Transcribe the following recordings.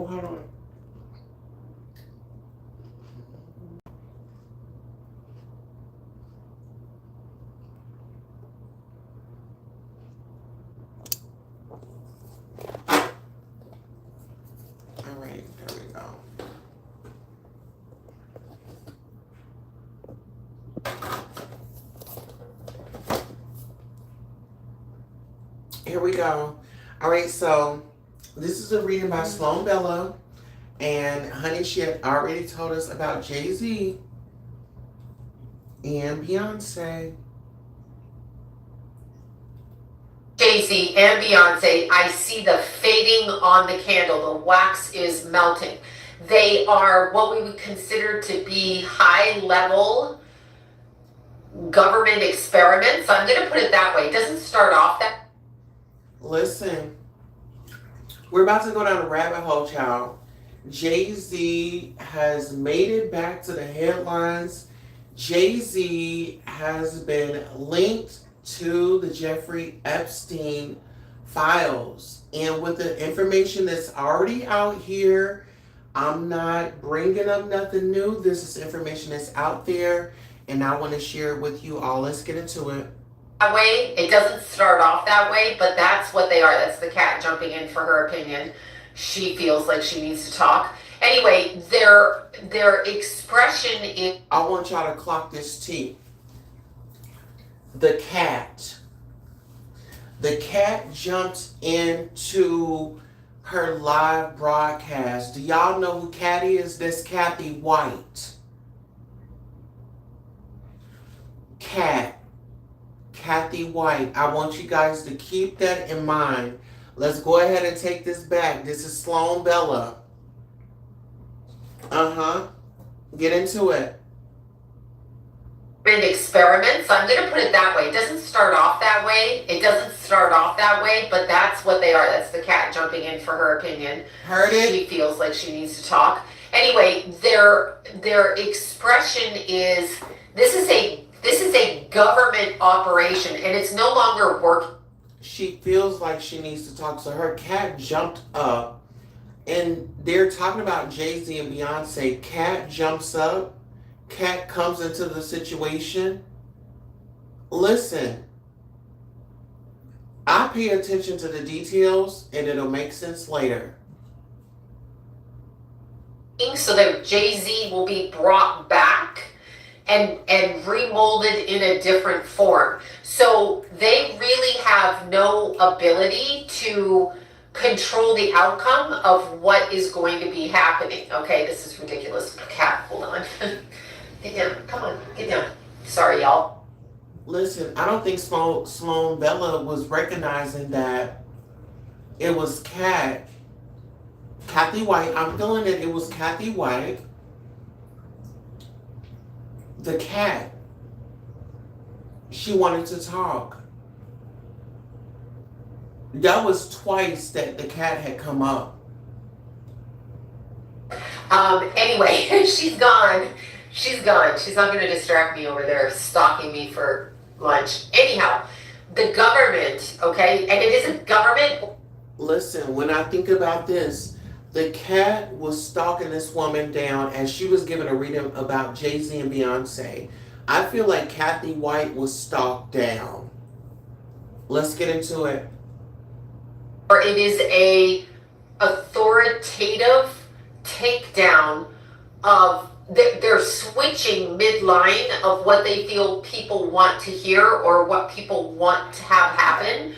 Oh, hold on. All right, there we go. Here we go. All right, so this is a reading by Sloan Bella. And honey, she had already told us about Jay-Z and Beyonce. Jay-Z and Beyonce, I see the fading on the candle. The wax is melting. They are what we would consider to be high-level government experiments. I'm going to put it that way. It doesn't start off that. Listen, we're about to go down a rabbit hole, child. Jay-Z has made it back to the headlines. Jay-Z has been linked to the Jeffrey Epstein files. And with the information that's already out here, I'm not bringing up nothing new. This is information that's out there, and I want to share it with you all. Let's get into it. That way. It doesn't start off that way, but that's what they are. That's the cat jumping in for her opinion. She feels like she needs to talk. Anyway, their expression is... I want y'all to clock this T. The cat. The cat jumped into her live broadcast. Do y'all know who Cat is? That's Kathy White. Cat. Kathy White. I want you guys to keep that in mind. Let's go ahead and take this back. This is Sloan Bella. Get into it. Experiments. I'm going to put it that way. It doesn't start off that way. It doesn't start off that way, but that's what they are. That's the cat jumping in for her opinion. Heard it? She feels like she needs to talk. Anyway, their expression is this is a government operation, and it's no longer working. She feels like she needs to talk. So her cat jumped up, and they're talking about Jay-Z and Beyonce. Cat jumps up. Cat comes into the situation. Listen, I pay attention to the details, and it'll make sense later. So that Jay-Z will be brought back and remolded in a different form. So they really have no ability to control the outcome of what is going to be happening. Okay, this is ridiculous. Cat, hold on. Get down. Come on, get down. Sorry, y'all. Listen, I don't think Sloan Bella was recognizing that it was Kathy White. I'm feeling that it was Kathy White. The cat. She wanted to talk. That was twice that the cat had come up. Anyway, she's gone. She's gone. She's not going to distract me over there, stalking me for lunch. Anyhow, the government, okay, and it is a government. Listen, when I think about this, the cat was stalking this woman down as she was giving a reading about Jay-Z and Beyonce. I feel like Kathy White was stalked down. Let's get into it. Or it is a authoritative takedown of... They're switching midline of what they feel people want to hear or what people want to have happen.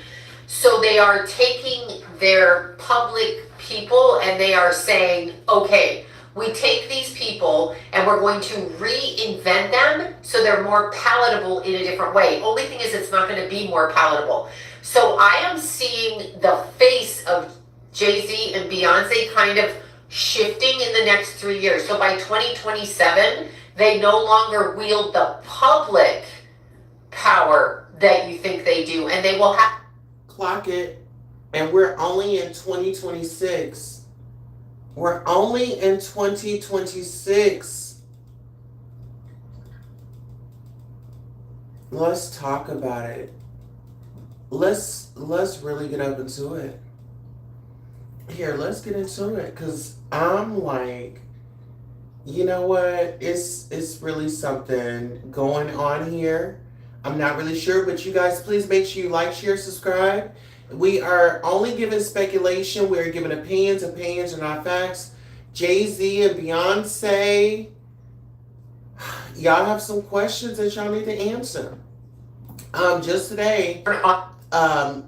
So they are taking their public people and they are saying, okay, we take these people and we're going to reinvent them so they're more palatable in a different way. Only thing is it's not going to be more palatable. So I am seeing the face of Jay-Z and Beyonce kind of shifting in the next 3 years. So by 2027, they no longer wield the public power that you think they do. And they will have... Clock it. And we're only in 2026. We're only in 2026. Let's talk about it. Let's really get up into it. Here, let's get into it, because I'm like, you know what? It's really something going on here. I'm not really sure, but you guys, please make sure you like, share, subscribe. We are only giving speculation. We're giving opinions. Opinions are not facts. Jay-Z and Beyonce, y'all have some questions that y'all need to answer. Just today,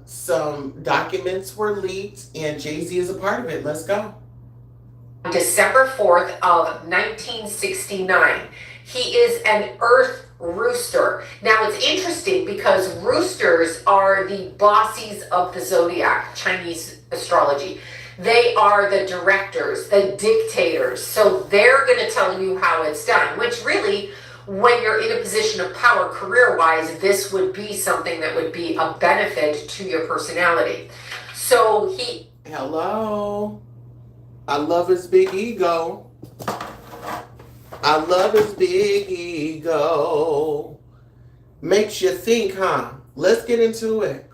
some documents were leaked, and Jay-Z is a part of it. Let's go. December 4th of 1969. He is an earth rooster. Now it's interesting because roosters are the bossies of the zodiac, Chinese astrology. They are the directors, the dictators. So they're going to tell you how it's done, which really, when you're in a position of power career-wise, this would be something that would be a benefit to your personality. So he... Hello. I love his big ego. I love his big ego. Makes you think, huh? Let's get into it.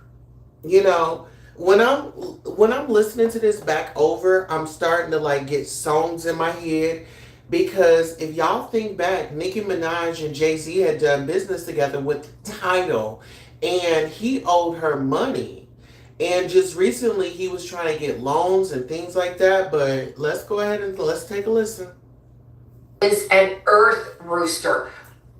You know, when I'm listening to this back over, I'm starting to like get songs in my head, because if y'all think back, Nicki Minaj and Jay-Z had done business together with Tidal, and he owed her money. And just recently, he was trying to get loans and things like that. But let's go ahead and let's take a listen. Is an earth rooster,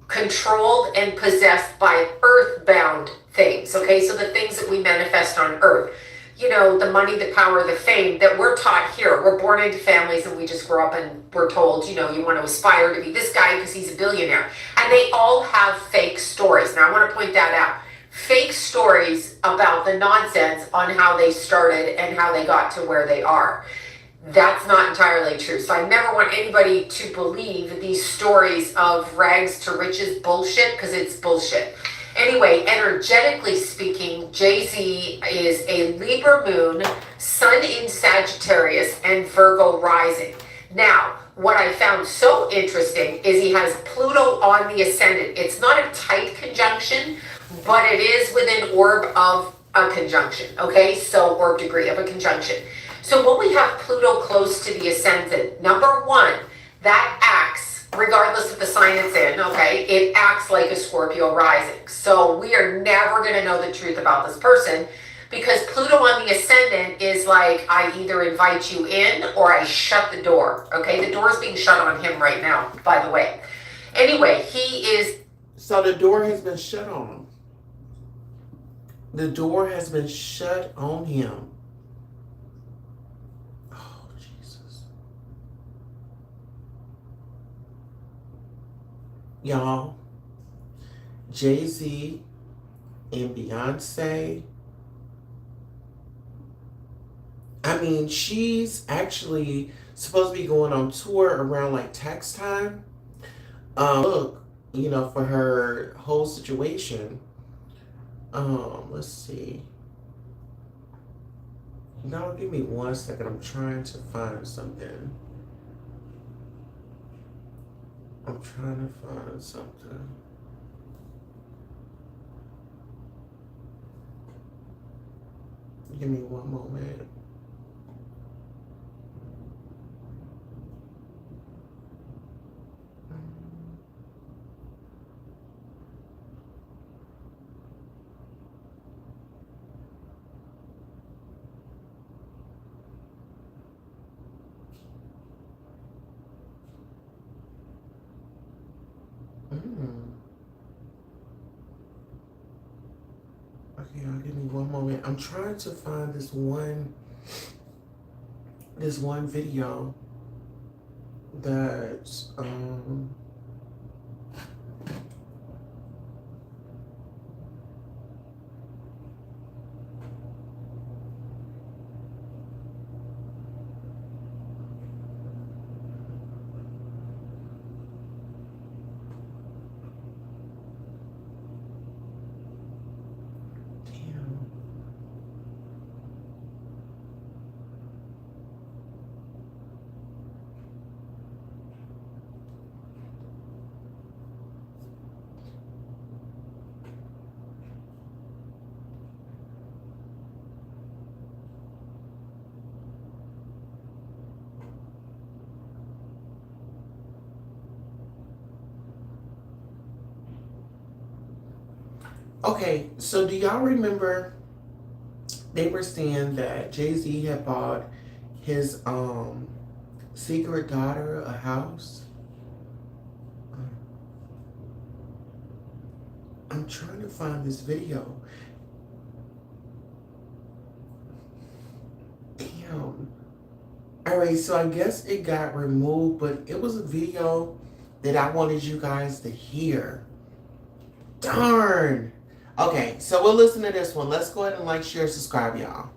controlled and possessed by earthbound things. Okay, so the things that we manifest on earth. You know, the money, the power, the fame that we're taught here. We're born into families and we just grow up and we're told, you know, you want to aspire to be this guy because he's a billionaire. And they all have fake stories. Now, I want to point that out. Fake stories about the nonsense on how they started and how they got to where they are. That's not entirely true. So I never want anybody to believe these stories of rags to riches bullshit, because it's bullshit. Anyway, energetically speaking, Jay-Z is a Libra moon, Sun in Sagittarius, and Virgo rising. Now, what I found so interesting is he has Pluto on the ascendant. It's not a tight conjunction, but it is within orb of a conjunction, okay? So orb degree of a conjunction. So when we have Pluto close to the ascendant, number one, that acts, regardless of the sign it's in, okay, it acts like a Scorpio rising. So we are never going to know the truth about this person, because Pluto on the ascendant is like, I either invite you in or I shut the door, okay? The door is being shut on him right now, by the way. Anyway, he is... So the door has been shut on him. The door has been shut on him. Oh, Jesus. Y'all, Jay-Z and Beyonce, I mean, she's actually supposed to be going on tour around like tax time. Look, you know, for her whole situation. Let's see. No, give me 1 second. I'm trying to find something. I'm trying to find something. Give me one moment. Okay, y'all give me one moment. I'm trying to find this one video that's Okay, so do y'all remember they were saying that Jay-Z had bought his secret daughter a house? I'm trying to find this video. Damn. Alright, so I guess it got removed, but it was a video that I wanted you guys to hear. Darn. Okay, so we'll listen to this one. Let's go ahead and like, share, subscribe, y'all.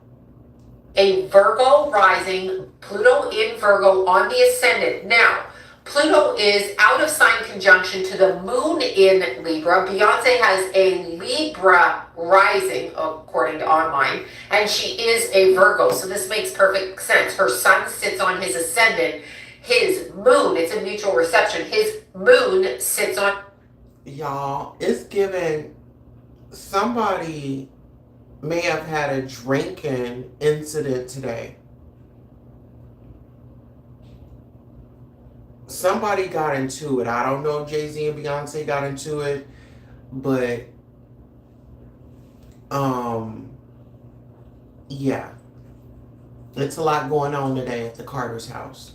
A Virgo rising, Pluto in Virgo on the ascendant. Now, Pluto is out of sign conjunction to the moon in Libra. Beyonce has a Libra rising, according to online, and she is a Virgo. So this makes perfect sense. Her sun sits on his ascendant. His moon, it's a mutual reception. His moon sits on... Y'all, it's given somebody may have had a drinking incident today. Somebody got into it. I don't know if Jay-Z and Beyonce got into it, but yeah. It's a lot going on today at the Carter's house.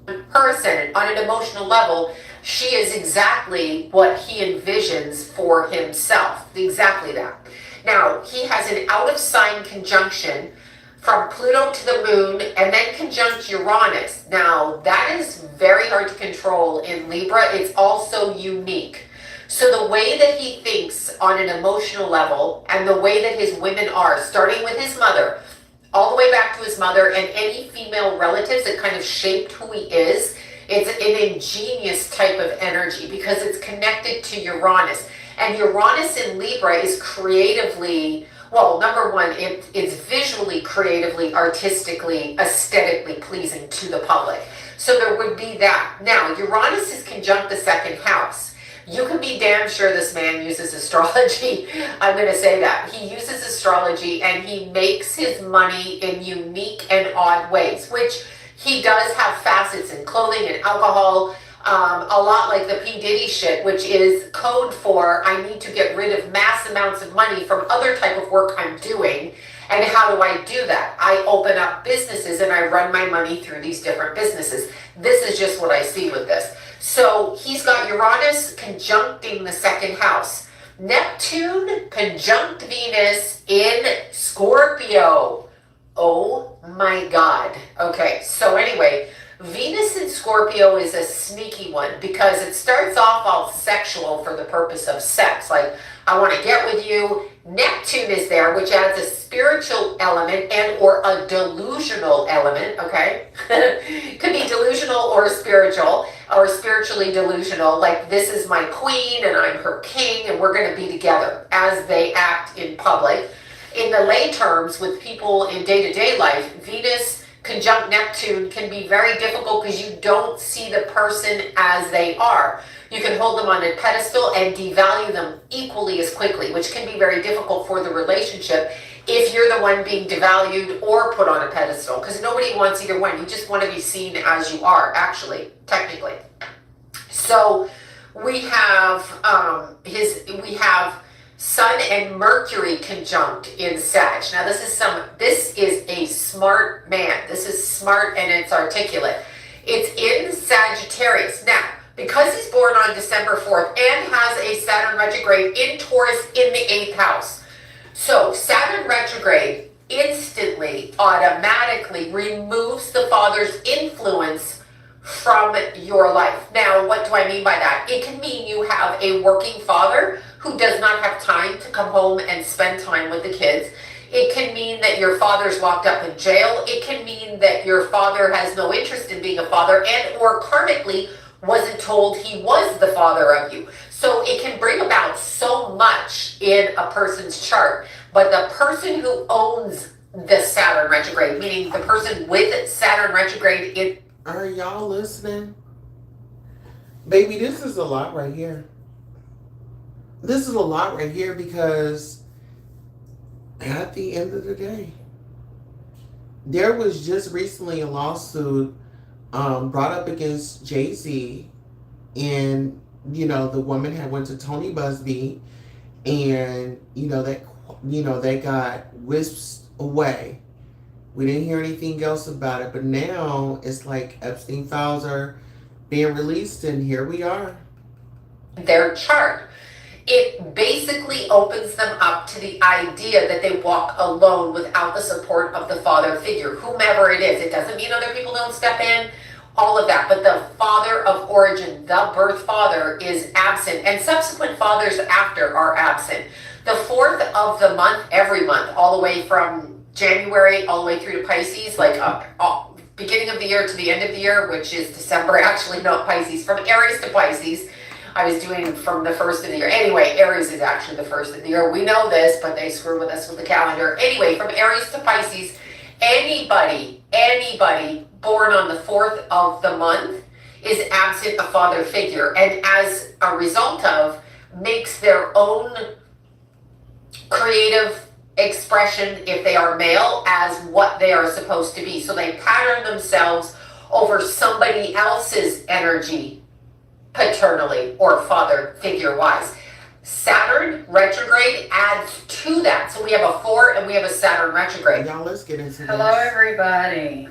Her ascendant, on an emotional level, she is exactly what he envisions for himself. Exactly that. Now, he has an out of sign conjunction from Pluto to the moon and then conjunct Uranus. Now, that is very hard to control in Libra. It's also unique. So the way that he thinks on an emotional level and the way that his women are, starting with his mother, all the way back to his mother and any female relatives that kind of shaped who he is, it's an ingenious type of energy because it's connected to Uranus. And Uranus in Libra is creatively, well, number one, it's visually, creatively, artistically, aesthetically pleasing to the public. So there would be that. Now, Uranus is conjunct the second house. You can be damn sure this man uses astrology. I'm going to say that. He uses astrology and he makes his money in unique and odd ways, which he does have facets in clothing and alcohol, a lot like the P. Diddy shit, which is code for I need to get rid of mass amounts of money from other type of work I'm doing. And how do I do that? I open up businesses and I run my money through these different businesses. This is just what I see with this. So he's got Uranus conjuncting the second house. Neptune conjunct Venus in Scorpio. Oh my God. Okay, so anyway, Venus in Scorpio is a sneaky one because it starts off all sexual for the purpose of sex. Like, I want to get with you. Neptune is there, which adds a spiritual element and or a delusional element, okay? Could be delusional or spiritual, or spiritually delusional, like this is my queen and I'm her king and we're going to be together as they act in public. In the lay terms, with people in day-to-day life, Venus conjunct Neptune can be very difficult because you don't see the person as they are. You can hold them on a pedestal and devalue them equally as quickly, which can be very difficult for the relationship if you're the one being devalued or put on a pedestal, because nobody wants either one. You just want to be seen as you are, actually, technically. So we have Sun and Mercury conjunct in Sag. Now this is a smart man. This is smart and it's articulate. It's in Sagittarius. Now, because he's born on December 4th and has a Saturn retrograde in Taurus in the 8th house. So Saturn retrograde instantly, automatically removes the father's influence from your life. Now, what do I mean by that? It can mean you have a working father who does not have time to come home and spend time with the kids. It can mean that your father's locked up in jail. It can mean that your father has no interest in being a father and or karmically wasn't told he was the father of you. So it can bring about so much in a person's chart. But the person who owns the Saturn retrograde, meaning the person with Saturn retrograde in... Are y'all listening? Baby, this is a lot right here. This is a lot right here because at the end of the day, there was just recently a lawsuit brought up against Jay-Z, and the woman had went to Tony Busby and they got whisked away. We didn't hear anything else about it, but now it's like Epstein files are being released, and here we are. Their chart. It basically opens them up to the idea that they walk alone without the support of the father figure, whomever it is. It doesn't mean other people don't step in, all of that, but the father of origin, the birth father, is absent, and subsequent fathers after are absent. The 4th of the month, every month, all the way from January all the way through to Pisces, like beginning of the year to the end of the year, which is December, actually not Pisces, from Aries to Pisces. I was doing from the 1st of the year. Anyway, Aries is actually the 1st of the year. We know this, but they screw with us with the calendar. Anyway, from Aries to Pisces, anybody born on the 4th of the month is absent a father figure, and as a result of, makes their own creative expression, if they are male, as what they are supposed to be. So they pattern themselves over somebody else's energy, paternally or father figure wise. Saturn retrograde adds to that. So we have a 4 and we have a Saturn retrograde. Y'all, let's get into this. Hello, everybody.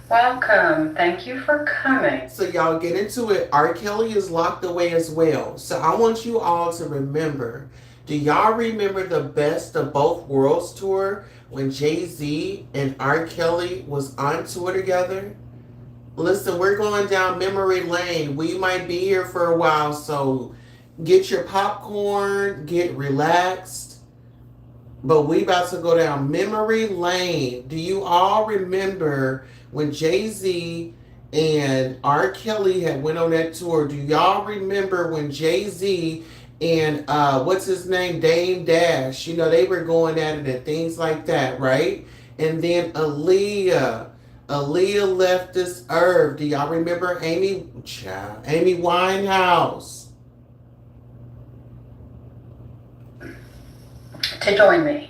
Welcome. Thank you for coming. So y'all get into it. R. Kelly is locked away as well. So I want you all to remember. Do y'all remember the Best of Both Worlds tour when Jay-Z and R. Kelly was on tour together? Listen, we're going down memory lane. We might be here for a while, so get your popcorn, get relaxed. But we about to go down memory lane. Do you all remember when Jay-Z and R. Kelly had went on that tour? Do y'all remember when Jay-Z and what's his name, Dame Dash, they were going at it and things like that, right? And then Aaliyah left this earth. Do y'all remember Amy Winehouse? To join me.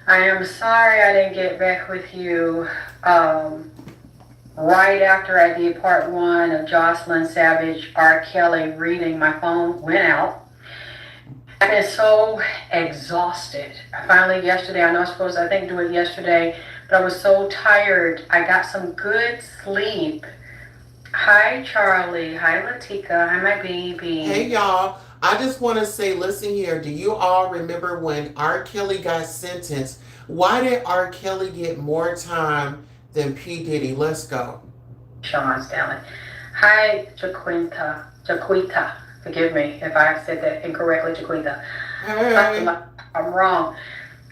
I am sorry I didn't get back with you right after I did part 1 of Jocelyn Savage, R. Kelly reading. My phone went out. I've been so exhausted. Finally, yesterday, I know I was supposed to, do it yesterday, but I was so tired. I got some good sleep. Hi, Charlie. Hi, Latika. Hi, my baby. Hey, y'all. I just want to say, listen here. Do you all remember when R. Kelly got sentenced? Why did R. Kelly get more time than P. Diddy? Let's go. Sean Stanley. Hi, Jaquita. Forgive me if I said that incorrectly, Jaquita. Hey. I'm wrong.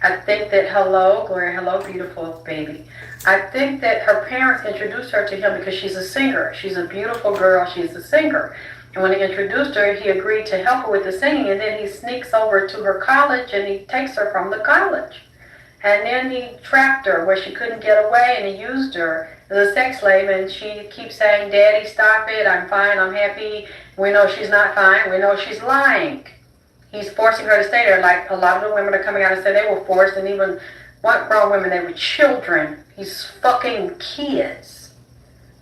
I think that, hello, Gloria, hello, beautiful baby. I think that her parents introduced her to him because she's a singer. She's a beautiful girl. She's a singer. And when he introduced her, he agreed to help her with the singing. And then he sneaks over to her college and he takes her from the college. And then he trapped her where she couldn't get away, and he used her as a sex slave. And she keeps saying, Daddy, stop it. I'm fine. I'm happy. We know she's not fine. We know she's lying. He's forcing her to stay there. Like a lot of the women are coming out and say they were forced, and even one grown women, they were children. He's fucking kids.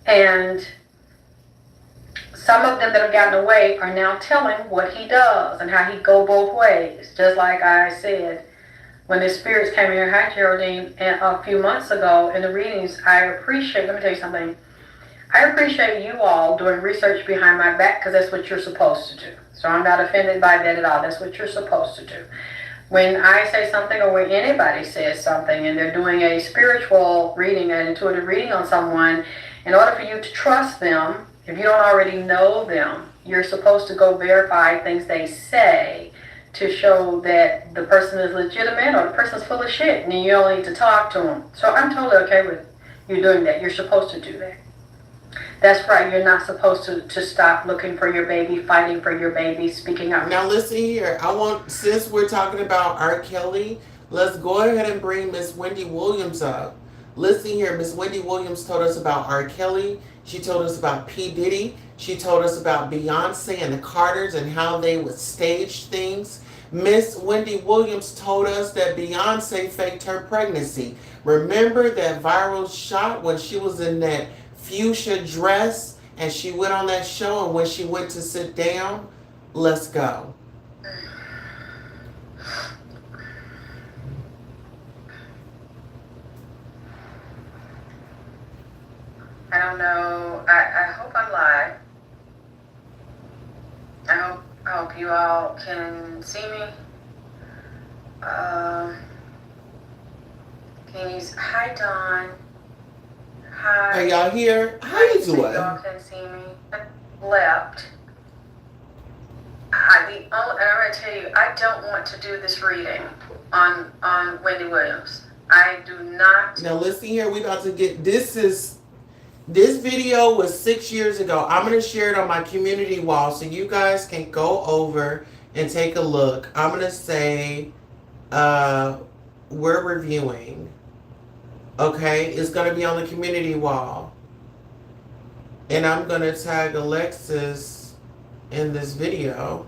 And some of them that have gotten away are now telling what he does and how he go both ways. Just like I said, when the spirits came here, hi Geraldine, a few months ago in the readings, let me tell you something. I appreciate you all doing research behind my back because that's what you're supposed to do. So I'm not offended by that at all. That's what you're supposed to do. When I say something or when anybody says something and they're doing a spiritual reading, an intuitive reading on someone, in order for you to trust them, if you don't already know them, you're supposed to go verify things they say to show that the person is legitimate or the person's full of shit, and you don't need to talk to them. So I'm totally okay with you doing that. You're supposed to do that. That's right. You're not supposed to stop looking for your baby, fighting for your baby, speaking up. Now listen here. Since we're talking about R. Kelly, let's go ahead and bring Miss Wendy Williams up. Listen here. Miss Wendy Williams told us about R. Kelly. She told us about P. Diddy. She told us about Beyonce and the Carters and how they would stage things. Miss Wendy Williams told us that Beyonce faked her pregnancy. Remember that viral shot when she was in that fuchsia dress and she went on that show, and when she went to sit down? Let's go. I don't know. I hope I'm live. I hope you all can see me. Can you? Hi, Dawn. Hi. Are y'all here? How you doing? Y'all can see me. I left. And I'm gonna tell you, I don't want to do this reading on Wendy Williams. I do not. Now listen here. We about to get this video was 6 years ago. I'm gonna share it on my community wall so you guys can go over and take a look. I'm gonna say we're reviewing. Okay, it's gonna be on the community wall. And I'm gonna tag Alexis in this video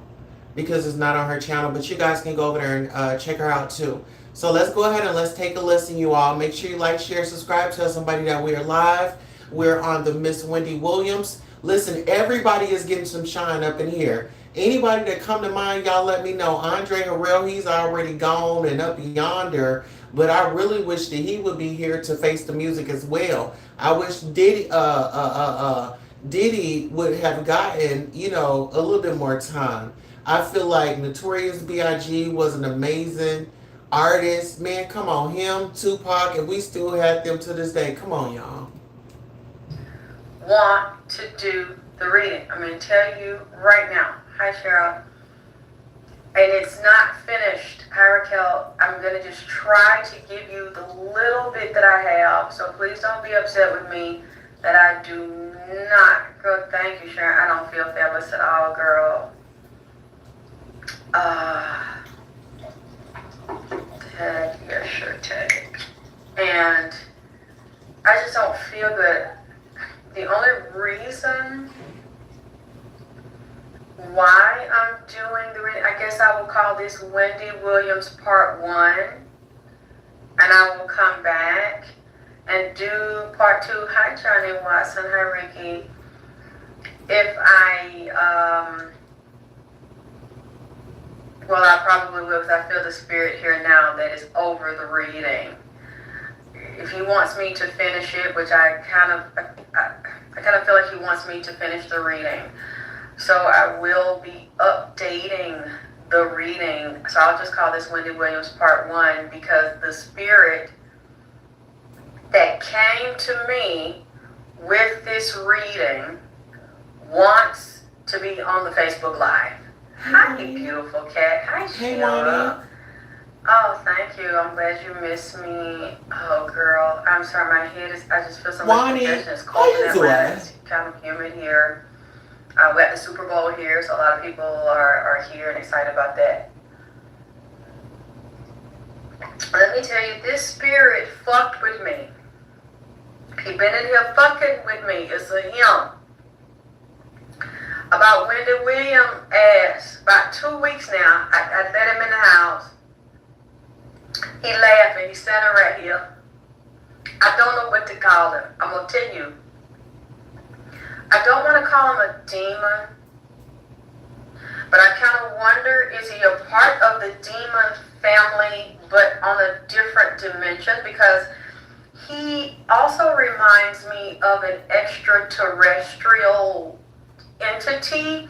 because it's not on her channel, but you guys can go over there and check her out too. So let's go ahead and let's take a listen, you all. Make sure you like, share, subscribe, tell somebody that we are live. We're on the Miss Wendy Williams. Listen, everybody is getting some shine up in here. Anybody that come to mind, y'all let me know. Andre Harrell, he's already gone and up yonder, but I really wish that he would be here to face the music as well. I wish Diddy would have gotten, a little bit more time. I feel like Notorious B.I.G. was an amazing artist. Man, come on, him, Tupac, and we still have them to this day. Come on, y'all. Want to do the reading. I'm going to tell you right now. Hi, Cheryl. And it's not finished. Hi, Raquel. I'm going to just try to give you the little bit that I have. So please don't be upset with me that I do not. Girl, thank you, Sharon. I don't feel fabulous at all, girl. Tag. Yeah, sure, tag. And I just don't feel good. The only reason why I'm doing the reading, I guess I will call this Wendy Williams Part 1. And I will come back and do Part 2. Hi, Johnny Watson. Hi, Ricky. If I, well, I probably will because I feel the spirit here now that is over the reading. If he wants me to finish it, which I kind of feel like he wants me to finish the reading. So I will be updating the reading. So I'll just call this Wendy Williams Part 1 because the spirit that came to me with this reading wants to be on the Facebook Live. Hi, beautiful cat. Hi, Sheila. Oh, thank you. I'm glad you missed me. Oh, girl. I'm sorry. My head is, I just feel so much congestion. It's cold in Atlanta. It's kind of humid here. We're at the Super Bowl here, so a lot of people are here and excited about that. Let me tell you, this spirit fucked with me. He been in here fucking with me. It's a him. About Wendy Williams ass. About 2 weeks now, I let him in the house. He laughing. He's standing right here. I don't know what to call him. I'm going to tell you. I don't want to call him a demon. But I kind of wonder, is he a part of the demon family, but on a different dimension? Because he also reminds me of an extraterrestrial entity.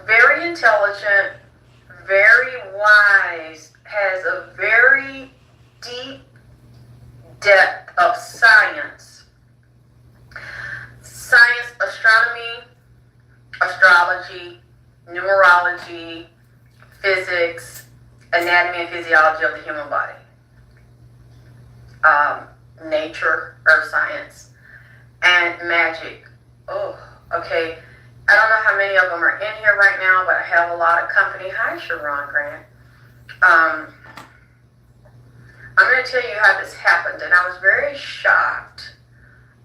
Very intelligent, very wise, has a very deep depth of science. Science, astronomy, astrology, numerology, physics, anatomy and physiology of the human body. Nature, earth science, and magic. Oh, okay. I don't know how many of them are in here right now, but I have a lot of company. Hi, Sharon Grant. I'm going to tell you how this happened, and I was very shocked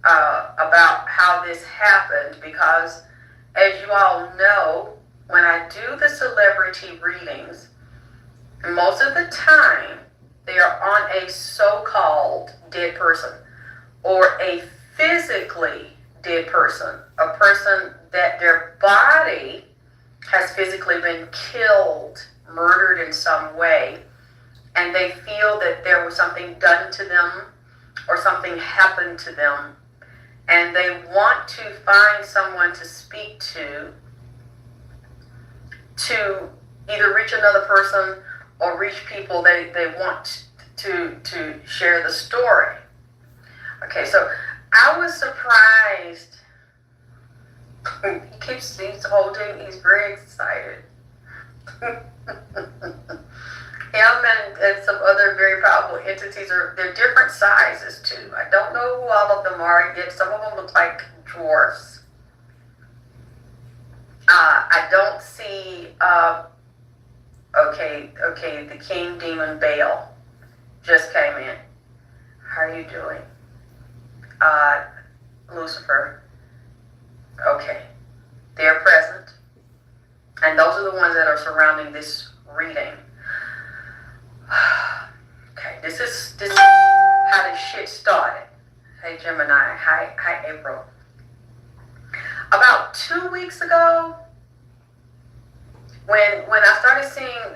about how this happened because, as you all know, when I do the celebrity readings, most of the time they are on a so-called dead person or a physically dead person, a person that their body has physically been killed, murdered in some way, and they feel that there was something done to them or something happened to them, and they want to find someone to speak to either reach another person or reach people they want to share the story. Okay, so I was surprised. He's holding, he's very excited. Him and some other very powerful entities they're different sizes too. I don't know who all of them are yet. Some of them look like dwarfs. I don't see, okay, the King Demon Baal just came in. How are you doing? Lucifer. Okay. They're present. And those are the ones that are surrounding this reading. Okay, this is how this shit started. Hey Gemini, hi April. About 2 weeks ago, when I started seeing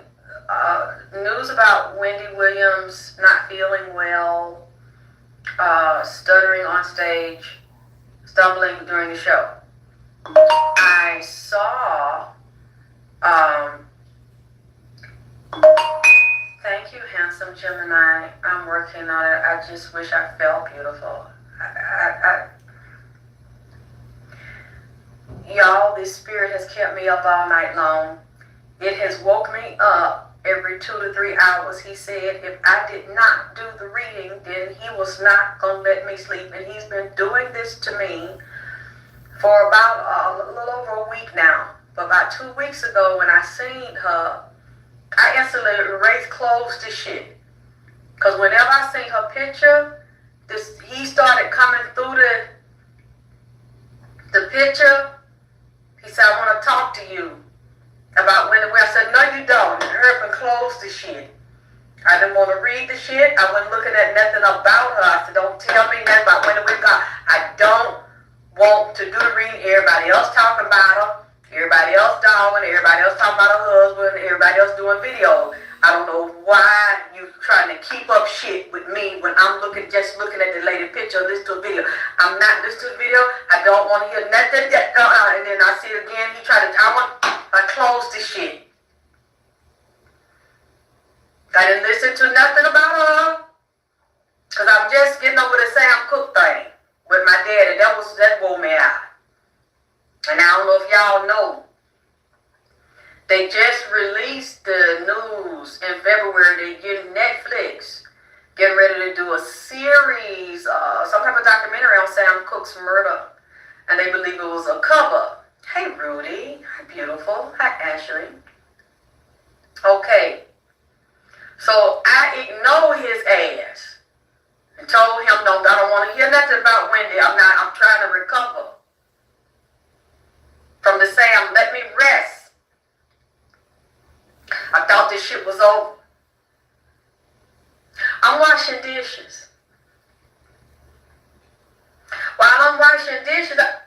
news about Wendy Williams not feeling well, stuttering on stage, stumbling during the show, I saw thank you, handsome Gemini. I'm working on it. I just wish I felt beautiful. Y'all, this spirit has kept me up all night long. It has woke me up every 2 to 3 hours. He said if I did not do the reading, then he was not going to let me sleep. And he's been doing this to me for about a little over a week now. But about 2 weeks ago when I seen her, I instantly erased closed the shit. Because whenever I seen her picture, he started coming through the picture. He said, I want to talk to you about when I said, no, you don't. And her and closed the shit. I didn't want to read the shit. I wasn't looking at nothing about her. I said, don't tell me nothing about when we're gone. I don't want to do the reading. Everybody else talking about her. Everybody else dogging, everybody else talking about her husband, everybody else doing videos. I don't know why you trying to keep up shit with me when I'm just looking at the lady picture, listen to a video. I'm not listening to the video. I don't want to hear nothing. And then I see it again. He tried to, I closed the shit. I didn't listen to nothing about her. Because I'm just getting over the Sam Cooke thing with my daddy. That wore me out. And I don't know if y'all know, they just released the news in February. They getting Netflix, getting ready to do a series, some type of documentary on Sam Cooke's murder. And they believe it was a cover. Hey Rudy, hi beautiful, hi Ashley. Okay, so I ignored his ass and told him, no, I don't want to hear nothing about Wendy. I'm trying to recover from the Sam, let me rest. I thought this shit was over. I'm washing dishes. While I'm washing dishes, I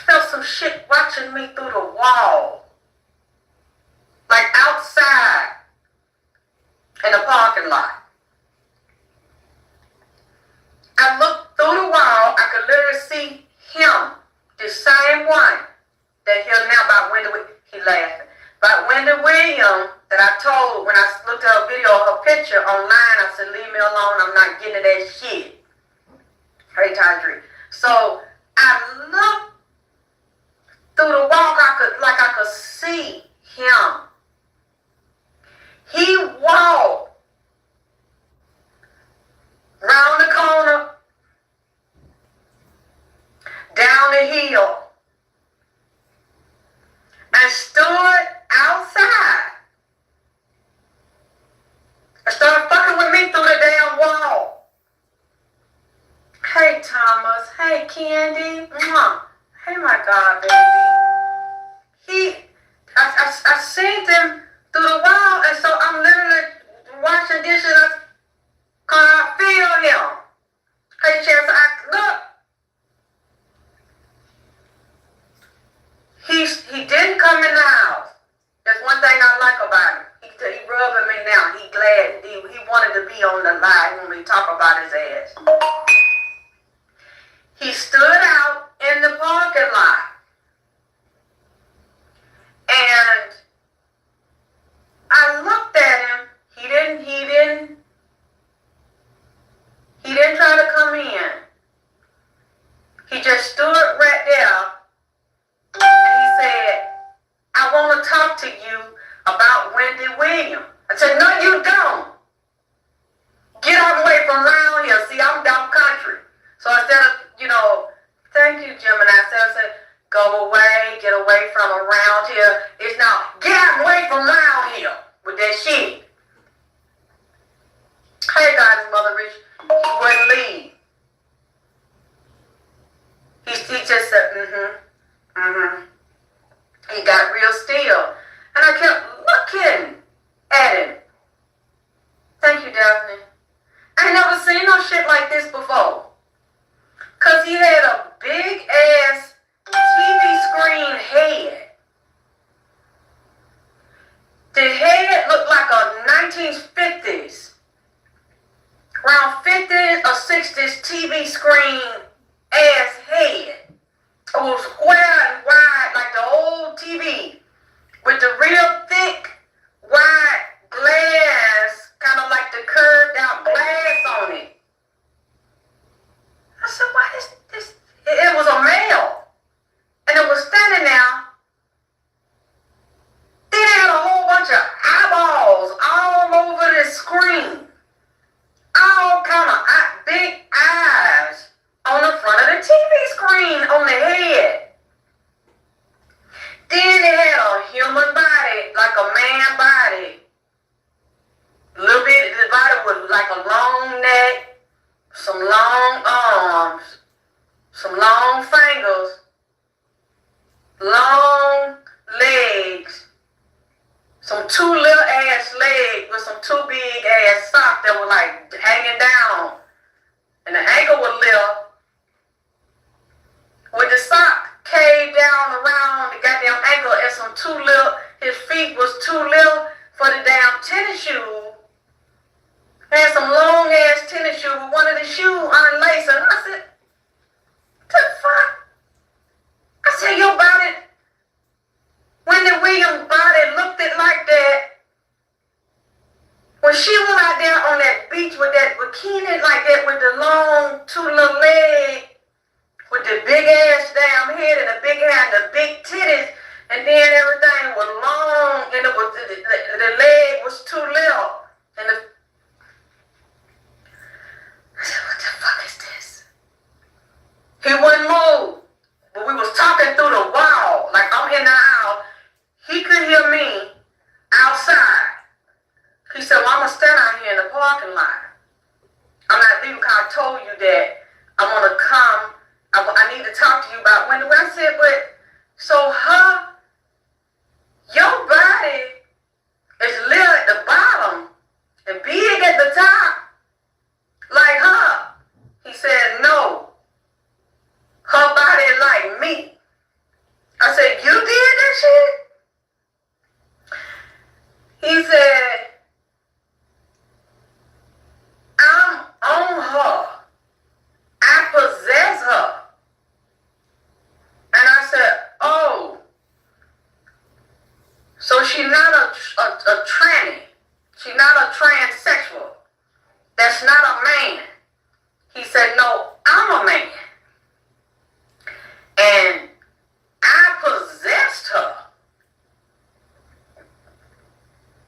felt some shit watching me through the wall. Like outside in the parking lot. I looked through the wall, I could literally see him. The same one that he'll now about Wendy, he laughing. About Wendy Williams that I told when I looked at her video, her picture online, I said, leave me alone, I'm not getting to that shit. Hey, Tydri. So I looked through the wall, I could see him. He walked round the corner, down the hill, and stood outside and started fucking with me through the damn wall. Hey Thomas, hey Candy, mwah. Hey my God, baby. I seen them through the wall, and so I'm literally washing dishes, cause I feel him. Hey Chance, look. He didn't come in the house. That's one thing I like about him. He rubbing me now. talk about his ass. He stood out in the parking lot. And I looked at him. He didn't try to come in. He just stood right there. And he said, I want to talk to you about Wendy Williams. I said, no, you don't. Get out away from around here. See, I'm down country. So instead of, thank you, Gemini. I said, go away, get away from around here. It's now, get out away from around here with that shit. Hey, God, his mother rich. He wouldn't leave. He just said, He got real still. And I kept looking at him. Thank you, Daphne. I ain't never seen no shit like this before. Because he had a big ass TV screen head. The head looked like a 1950s, around 50s or 60s TV screen ass head. It was square and wide like the old TV with the real thick, wide glass, kind of like the curved out glass on it. I said, what is this? It was a male. And it was standing there. Then it had a whole bunch of eyeballs all over the screen. All kind of big eyes on the front of the TV screen on the head. Then it had a human body, like a man body. A little bit, the body was like a long neck, some long arms, some long fingers, long legs, some two little ass legs with some two big ass socks that were like hanging down. And the ankle was little. With the sock caved down around the goddamn ankle and some too little, his feet was too little for the damn tennis shoe. Had some long ass tennis shoe with one of the shoes unlaced. And I said, the fuck? I said, your body, Wendy Williams' body looked it like that. When she was out there on that beach with that bikini like that with the long two little legs, with the big ass damn head and the big hair and the big titties, and then everything was long and it was the leg was too little. And I said, what the fuck is this? He wouldn't move. But we was talking through the wall. Like I'm in the aisle. He could hear me outside. He said, well, I'm going to stand out here in the parking lot. I'm not leaving because I told you that I want to come. I need to talk to you about Wendy. I said, but, so your body is little at the bottom and big at the top, like her. He said, no. Her body is like me. I said, you did that shit? He said, I'm on her. I possess her. And I said, oh, so she's not a tranny. She's not a transsexual. That's not a man. He said, no, I'm a man. And I possessed her.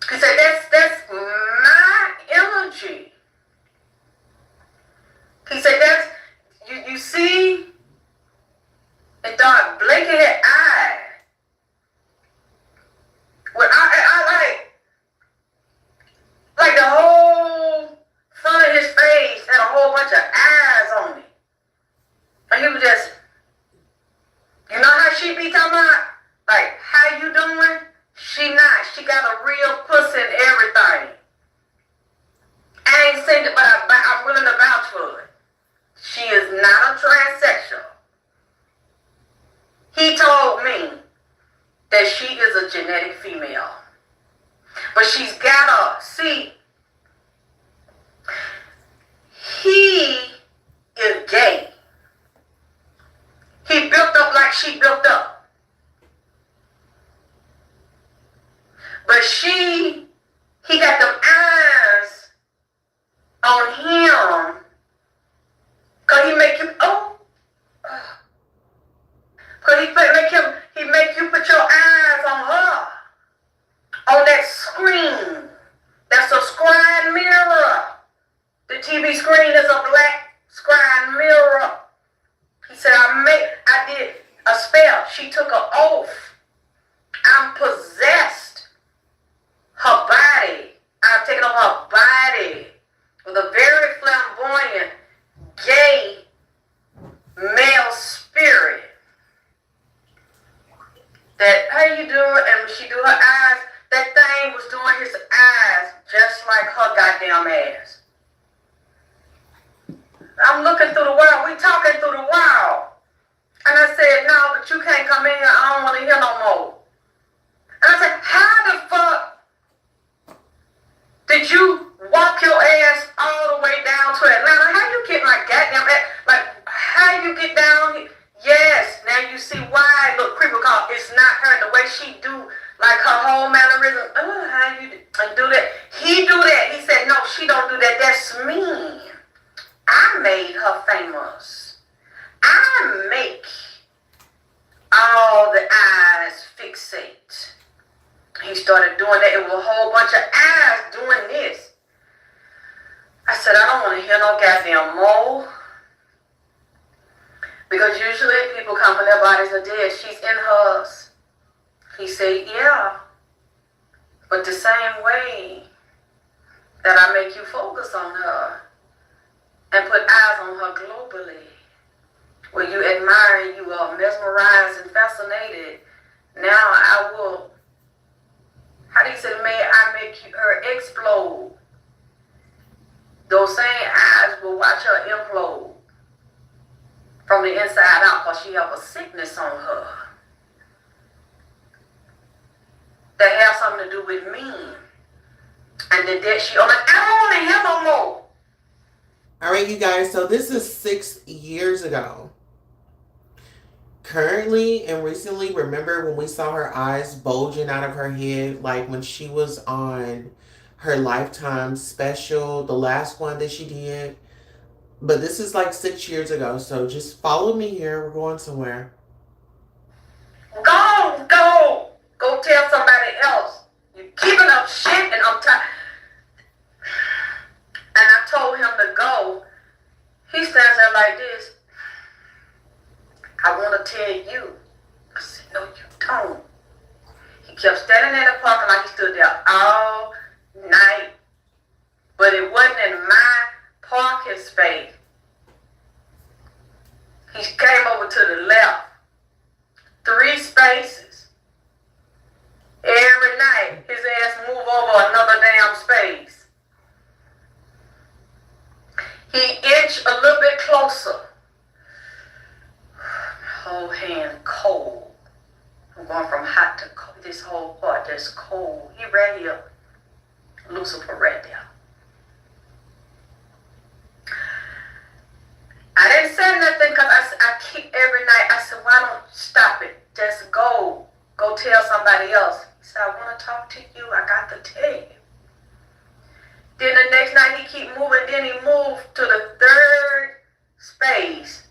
He said, that's my energy. He said, that's, you see, and dark blinking eye. Well, I like the whole front of his face had a whole bunch of eyes on it. And he was just, you know how she be talking about? Like, how you doing? She not. She got a real pussy and everything. I ain't seen it, but I'm willing to vouch for it. She is not a transsexual. He told me that she is a genetic female. But she's got a, see, he is gay. He built up like she built up. But he got them eyes on him. Cause he make you, cause he make you put your eyes on her. On that screen. That's a screen mirror. The TV screen is a black screen mirror. He said, I did a spell. She took an oath. I'm possessed. Her body. I've taken up her body with a very flamboyant, gay, male spirit. That, how you do it? And when she do her eyes, that thing was doing his eyes just like her goddamn ass. I'm looking through the wall. We talking through the wall. And I said, no, but you can't come in here. I don't want to hear no more. And I said, how the fuck did you walk your ass all the way down to Atlanta? How you get my goddamn ass? Like, how you get down here? Yes, now you see why it look creepy, because it's not her. The way she do, like her whole mannerism. How you do that? He do that. He said, no, she don't do that. That's me. I made her famous. I make all the eyes fixate. He started doing that. It was a whole bunch of eyes doing this. I said, I don't want to hear no goddamn more. Because usually people come when their bodies are dead. She's in hers. He said, yeah. But the same way that I make you focus on her and put eyes on her globally, where you admire, you are mesmerized and fascinated, now I will, how do you say, may I make her explode? Those same eyes will watch her implode from the inside out, because she have a sickness on her that has something to do with me. And the debt she on it, I don't want to hear no more. All right, you guys, so this is 6 years ago. Currently and recently, remember when we saw her eyes bulging out of her head, like when she was on her Lifetime special, the last one that she did? But this is like 6 years ago, so just follow me here. We're going somewhere. Go tell somebody else. You're giving up shit and I'm tired. And I told him to go. He stands there like this. I want to tell you. I said, no, you don't. He kept standing in the parking lot. He stood there all night. But it wasn't in my parking space. He came over to the left. 3 spaces. Every night, his ass move over another damn space. He inched a little bit closer. Whole hand cold. I'm going from hot to cold. This whole part that's cold. He right here. Lucifer right there. I didn't say nothing because I keep every night. I said, why don't you stop it? Just go. Go tell somebody else. He said, I want to talk to you. I got to tell you. Then the next night he keep moving. Then he moved to the 3rd space.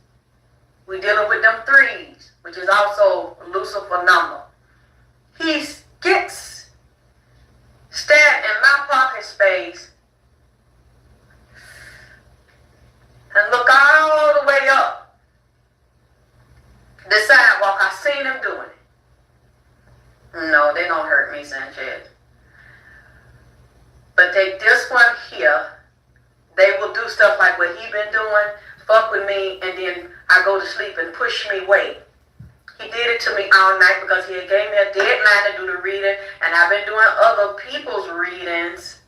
We dealing with them 3s, which is also Lucifer number. He gets stabbed in my pocket space and look all the way up the sidewalk. I seen him doing it. No, they don't hurt me, Sanchez. But this one here, they will do stuff like what he been doing, fuck with me, and then I go to sleep and push me away. He did it to me all night because he had gave me a deadline to do the reading, and I've been doing other people's readings,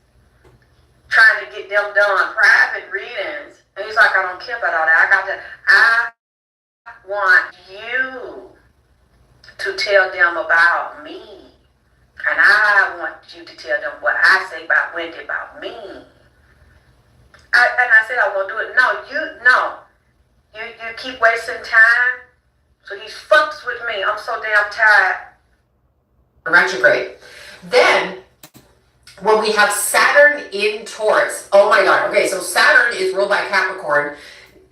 trying to get them done, private readings. And he's like, I don't care about all that. I want you to tell them about me. And I want you to tell them what I say about Wendy, about me. I said I won't do it. You keep wasting time. So he fucks with me. I'm so damn tired. Retrograde. Then, when we have Saturn in Taurus, oh my God. Okay, so Saturn is ruled by Capricorn,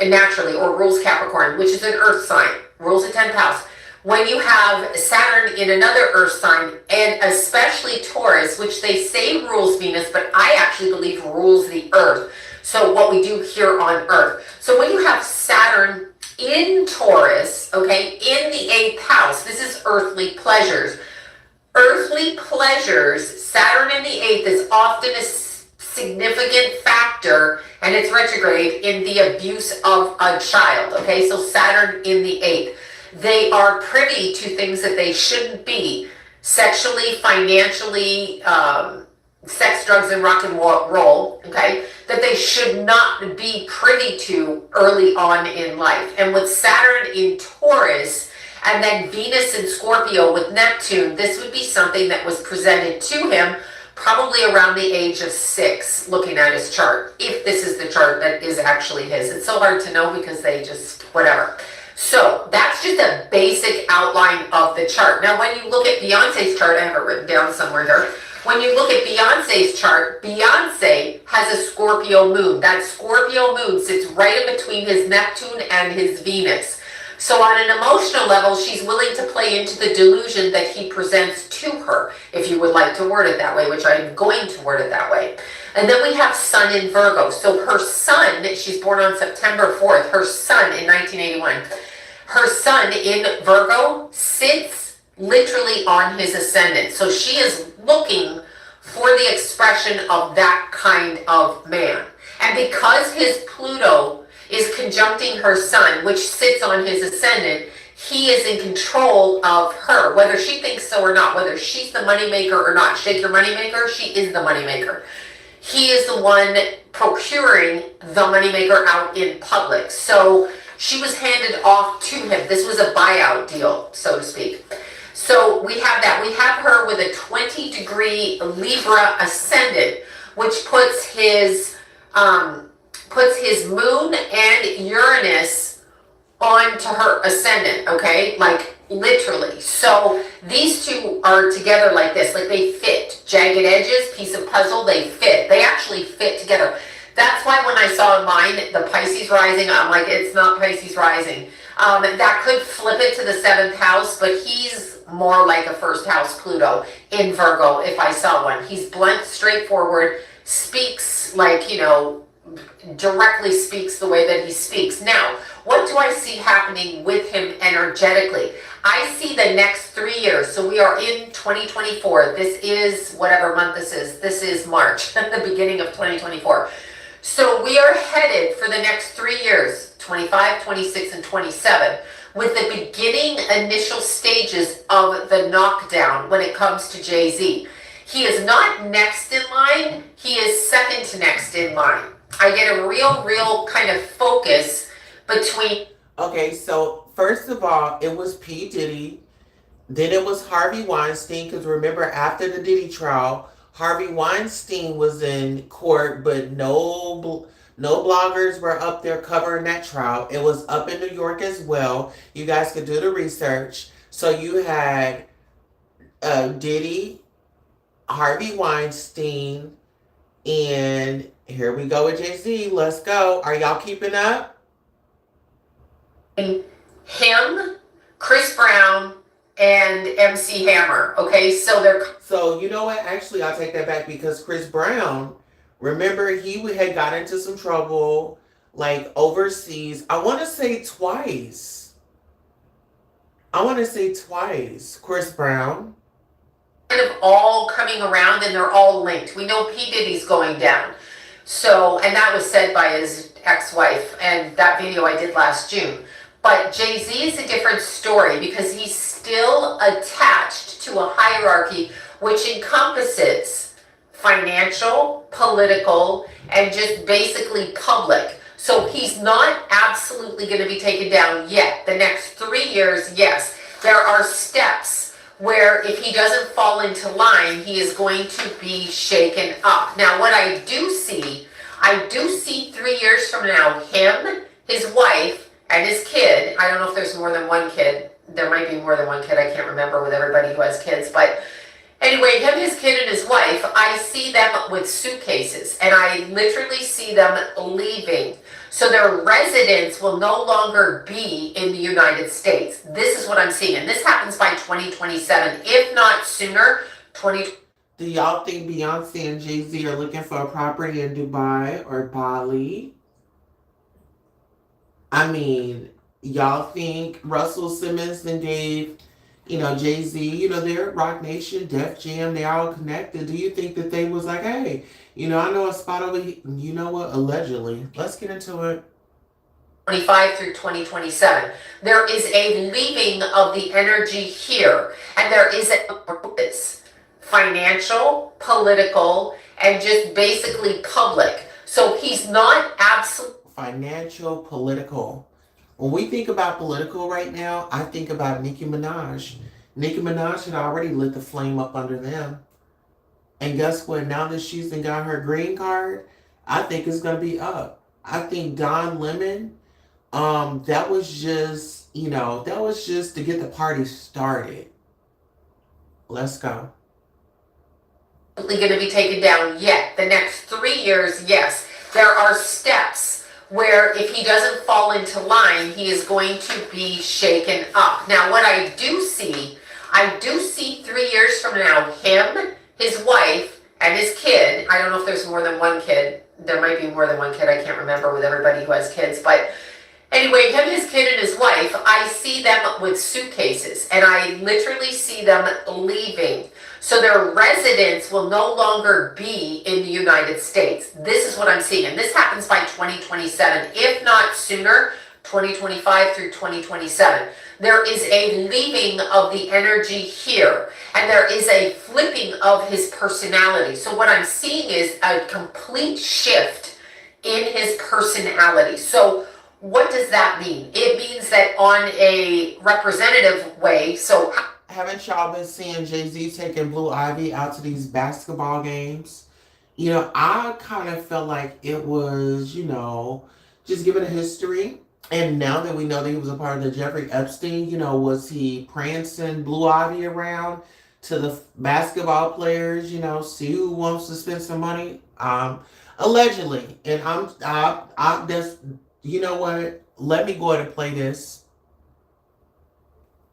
and naturally, or rules Capricorn, which is an earth sign, rules the 10th house. When you have Saturn in another earth sign, and especially Taurus, which they say rules Venus, but I actually believe rules the earth. So what we do here on earth. So when you have Saturn in Taurus, okay, in the 8th house, this is earthly pleasures. Earthly pleasures, Saturn in the 8th is often a significant factor, and it's retrograde, in the abuse of a child, okay? So Saturn in the 8th. They are privy to things that they shouldn't be, sexually, financially, sex, drugs, and rock and roll, okay, that they should not be privy to early on in life. And with Saturn in Taurus, and then Venus in Scorpio with Neptune, this would be something that was presented to him probably around the age of 6, looking at his chart, if this is the chart that is actually his. It's so hard to know because they just, whatever. So that's just a basic outline of the chart. Now, when you look at Beyonce's chart, I have it written down somewhere here. When you look at Beyonce's chart, Beyonce has a Scorpio moon. That Scorpio moon sits right in between his Neptune and his Venus. So on an emotional level, she's willing to play into the delusion that he presents to her, if you would like to word it that way, which I'm going to word it that way. And then we have Sun in Virgo. So her sun, she's born on September 4th, her sun in 1981. Her sun in Virgo sits literally on his ascendant. So she is looking for the expression of that kind of man. And because his Pluto is conjuncting her sun, which sits on his ascendant, he is in control of her, whether she thinks so or not, whether she's the moneymaker or not. Shake your moneymaker, she is the moneymaker. He is the one procuring the moneymaker out in public. So she was handed off to him. This was a buyout deal, so to speak. So we have that. We have her with a 20-degree Libra ascendant, which puts his moon and Uranus onto her ascendant, okay? Like literally. So these two are together like this, like they fit. Jagged edges, piece of puzzle, they fit. They actually fit together. That's why when I saw mine, the Pisces rising, I'm like, it's not Pisces rising. That could flip it to the 7th house, but he's more like a 1st house Pluto in Virgo if I saw one. He's blunt, straightforward, speaks like, you know, directly speaks the way that he speaks. Now, what do I see happening with him energetically? I see the next 3 years. So we are in 2024. This is whatever month this is. This is March, the beginning of 2024. So we are headed for the next 3 years, 25, 26, and 27, with the beginning initial stages of the knockdown when it comes to Jay-Z. He is not next in line. He is second to next in line. I get a real kind of focus between... Okay, so first of all, it was P. Diddy. Then it was Harvey Weinstein, because remember, after the Diddy trial, Harvey Weinstein was in court, but no bloggers were up there covering that trial. It was up in New York as well. You guys could do the research. So you had Diddy, Harvey Weinstein, and here we go with Jay-Z. Let's go. Are y'all keeping up? Him, Chris Brown, and MC Hammer. Okay, so they're... So you know what? Actually, I'll take that back, because Chris Brown, remember, he had got into some trouble, like overseas. I want to say twice. Chris Brown. Kind of all coming around, and they're all linked. We know P. Diddy's going down. So, and that was said by his ex-wife, and that video I did last June. But Jay-Z is a different story, because he's still attached to a hierarchy which encompasses financial, political, and just basically public. So he's not absolutely going to be taken down yet. The next 3 years, yes. There are steps where if he doesn't fall into line, he is going to be shaken up. Now, what I do see I do see 3 years from now, him, his wife, and his kid. I don't know if there's more than one kid. There might be more than one kid. I can't remember with everybody who has kids. But anyway, him, his kid, and his wife, I see them with suitcases. And I literally see them leaving. So their residence will no longer be in the United States. This is what I'm seeing. And this happens by 2027. If not sooner, 20. Do y'all think Beyonce and Jay-Z are looking for a property in Dubai or Bali? I mean, y'all think Russell Simmons and Dave, Jay-Z, they're Rock Nation, Def Jam, they all connected. Do you think that they was like, hey, I know a spot over here, you know what, allegedly. Let's get into it. 25 through 2027. There is a leaving of the energy here, and there is a purpose, financial, political, and just basically public. So he's not absolute. Financial, political. When we think about political right now, I think about Nicki Minaj. Nicki Minaj had already lit the flame up under them. And guess what? Now that she's got her green card, I think it's going to be up. I think Don Lemon, that was just to get the party started. Let's go. Going to be taken down yet. The next 3 years, yes. There are steps where if he doesn't fall into line, he is going to be shaken up. Now, what I do see 3 years from now, him, his wife, and his kid. I don't know if there's more than one kid. There might be more than one kid. I can't remember with everybody who has kids. But anyway, him, his kid, and his wife, I see them with suitcases. And I literally see them leaving. So their residence will no longer be in the United States. This is what I'm seeing. And this happens by 2027. If not sooner, 2025 through 2027. There is a leaving of the energy here. And there is a flipping of his personality. So what I'm seeing is a complete shift in his personality. So what does that mean? It means that on a representative way, so haven't y'all been seeing Jay-Z taking Blue Ivy out to these basketball games? I kind of felt like it was, just given a history. And now that we know that he was a part of the Jeffrey Epstein, was he prancing Blue Ivy around to the basketball players, see who wants to spend some money? Allegedly. And I'm just, you know what? Let me go ahead and play this.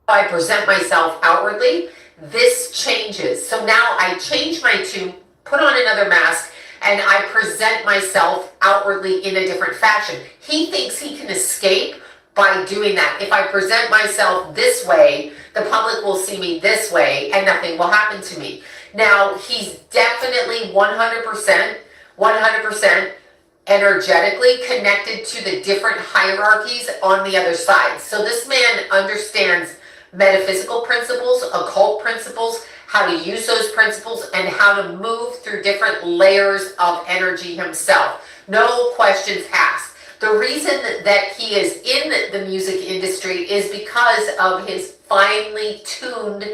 I present myself outwardly, this changes. So now I change my tune, put on another mask, and I present myself outwardly in a different fashion. He thinks he can escape by doing that. If I present myself this way, the public will see me this way, and nothing will happen to me. Now, he's definitely 100% energetically connected to the different hierarchies on the other side. So this man understands metaphysical principles, occult principles, how to use those principles, and how to move through different layers of energy himself. No questions asked. The reason that he is in the music industry is because of his finely tuned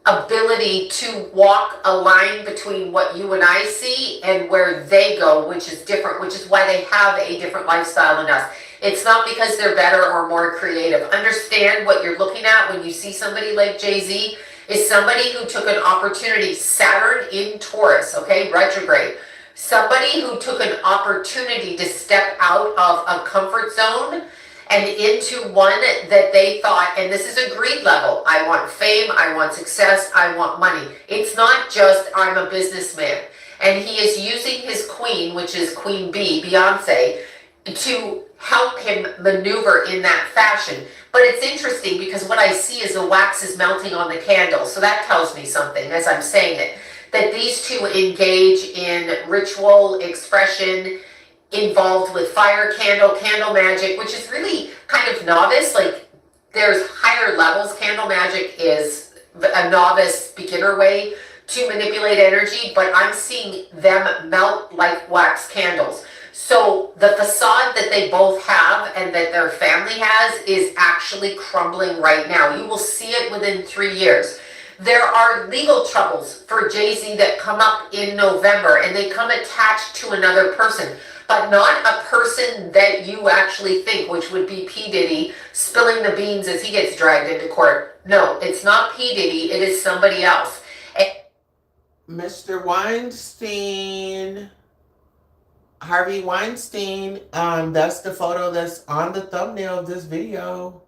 ability to walk a line between what you and I see and where they go, which is different, which is why they have a different lifestyle than us. It's not because they're better or more creative. Understand what you're looking at when you see somebody like Jay-Z is somebody who took an opportunity, Saturn in Taurus, okay, retrograde. Somebody who took an opportunity to step out of a comfort zone and into one that they thought, and this is a greed level, I want fame, I want success, I want money. It's not just, I'm a businessman. And he is using his queen, which is Queen B, Beyonce, to help him maneuver in that fashion. But it's interesting because what I see is the wax is melting on the candle. So that tells me something as I'm saying it, that these two engage in ritual expression, involved with fire, candle magic, which is really kind of novice. Like there's higher levels. Candle magic is a novice beginner way to manipulate energy, but I'm seeing them melt like wax candles. So the facade that they both have and that their family has is actually crumbling right now. You will see it within 3 years. There are legal troubles for Jay-Z that come up in November, and they come attached to another person. but not a person that you actually think, which would be P. Diddy spilling the beans as he gets dragged into court. No, it's not P. Diddy, it is somebody else. Mr. Weinstein, Harvey Weinstein, that's the photo that's on the thumbnail of this video.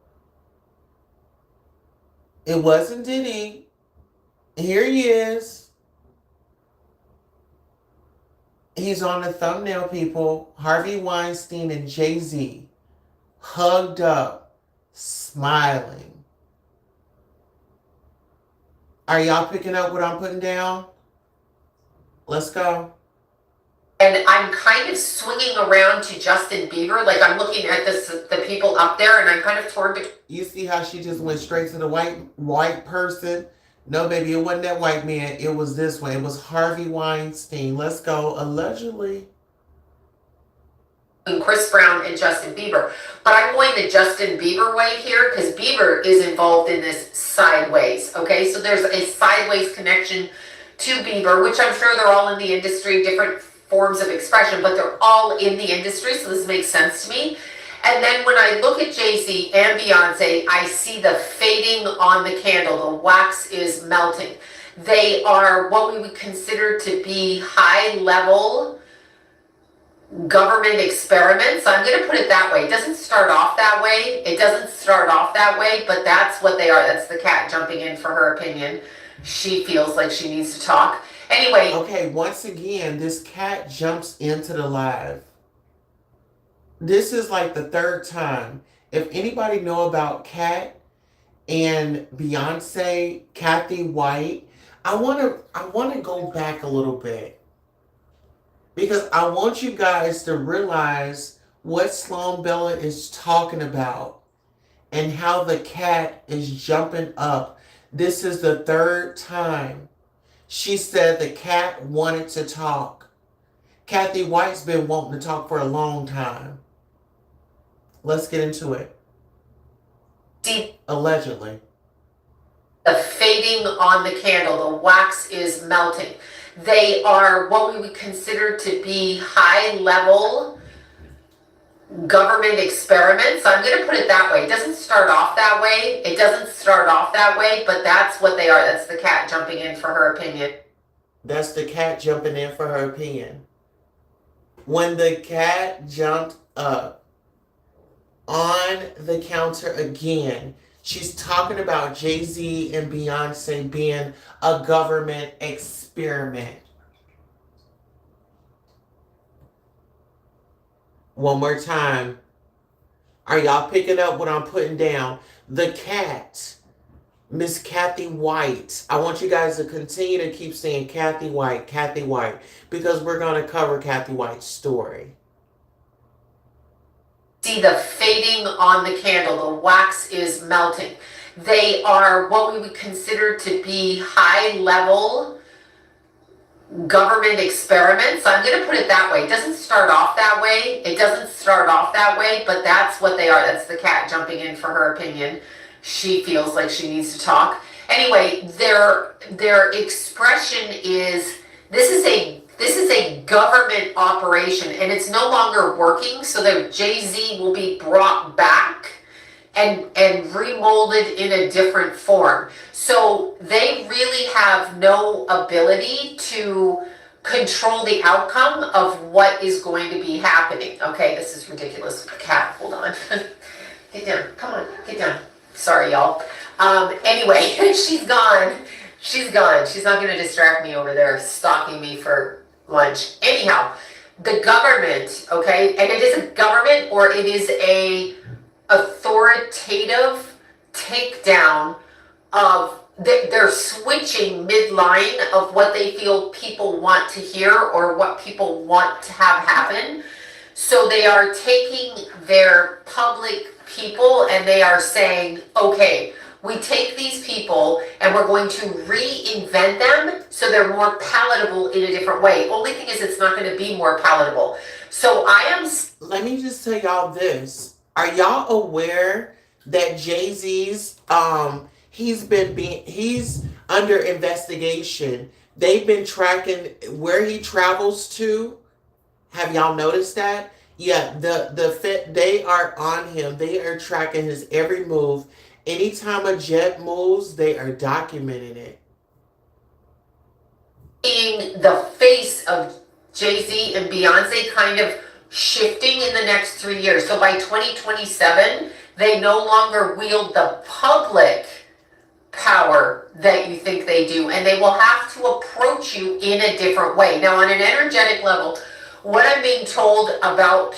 It wasn't Diddy. Here he is. He's on the thumbnail, people. Harvey Weinstein and Jay-Z hugged up, smiling. Are y'all picking up what I'm putting down? Let's go. And I'm kind of swinging around to Justin Bieber. Like, I'm looking at the people up there, and I'm kind of toward the... You see how she just went straight to the white person? No, baby, it wasn't that white man. It was this one. It was Harvey Weinstein. Let's go. Allegedly. Chris Brown and Justin Bieber. But I'm going the Justin Bieber way here because Bieber is involved in this sideways. Okay, so there's a sideways connection to Bieber, which I'm sure they're all in the industry, different forms of expression, but they're all in the industry, so this makes sense to me. And then when I look at Jay-Z and Beyonce, I see the fading on the candle. The wax is melting. They are what we would consider to be high-level government experiments. I'm going to put it that way. It doesn't start off that way. It doesn't start off that way, but that's what they are. That's the cat jumping in for her opinion. She feels like she needs to talk. Anyway. Okay, once again, this cat jumps into the live. This is like the third time. If anybody know about Kat and Beyonce, Kathy White, I want to go back a little bit because I want you guys to realize what Sloan Bella is talking about and how the cat is jumping up. This is the third time she said the cat wanted to talk. Kathy White's been wanting to talk for a long time. Let's get into it. Allegedly. The fading on the candle, the wax is melting. They are what we would consider to be high-level government experiments. I'm going to put it that way. It doesn't start off that way. It doesn't start off that way, but that's what they are. That's the cat jumping in for her opinion. That's the cat jumping in for her opinion. When the cat jumped up on the counter again, she's talking about Jay-Z and Beyonce being a government experiment. One more time. Are y'all picking up what I'm putting down? The cat, Miss Kathy White. I want you guys to continue to keep saying Kathy White, because we're going to cover Kathy White's story. See the fading on the candle, the wax is melting. They are what we would consider to be high-level government experiments. I'm going to put it that way. It doesn't start off that way. It doesn't start off that way, but that's what they are. That's the cat jumping in for her opinion. She feels like she needs to talk. Anyway, their expression is this is a government operation and it's no longer working, so that Jay-Z will be brought back and remolded in a different form. So they really have no ability to control the outcome of what is going to be happening. Okay, this is ridiculous. Cat, hold on. Get down. Come on, get down. Sorry, y'all. Anyway, she's gone. She's gone. She's not going to distract me over there, stalking me for lunch. Anyhow, the government, okay, and it is a government or it is a authoritative takedown of, they're switching midline of what they feel people want to hear or what people want to have happen. So they are taking their public people and they are saying, okay, we take these people and we're going to reinvent them so they're more palatable in a different way. Only thing is it's not going to be more palatable. So let me just tell y'all this. Are y'all aware that Jay-Z's, he's under investigation. They've been tracking where he travels to Have y'all noticed that? Yeah, they are on him. They are tracking his every move. Anytime a jet moves, they are documenting it. Being the face of Jay-Z and Beyonce kind of shifting in the next 3 years. So by 2027, they no longer wield the public power that you think they do, and they will have to approach you in a different way. Now, on an energetic level, what I'm being told about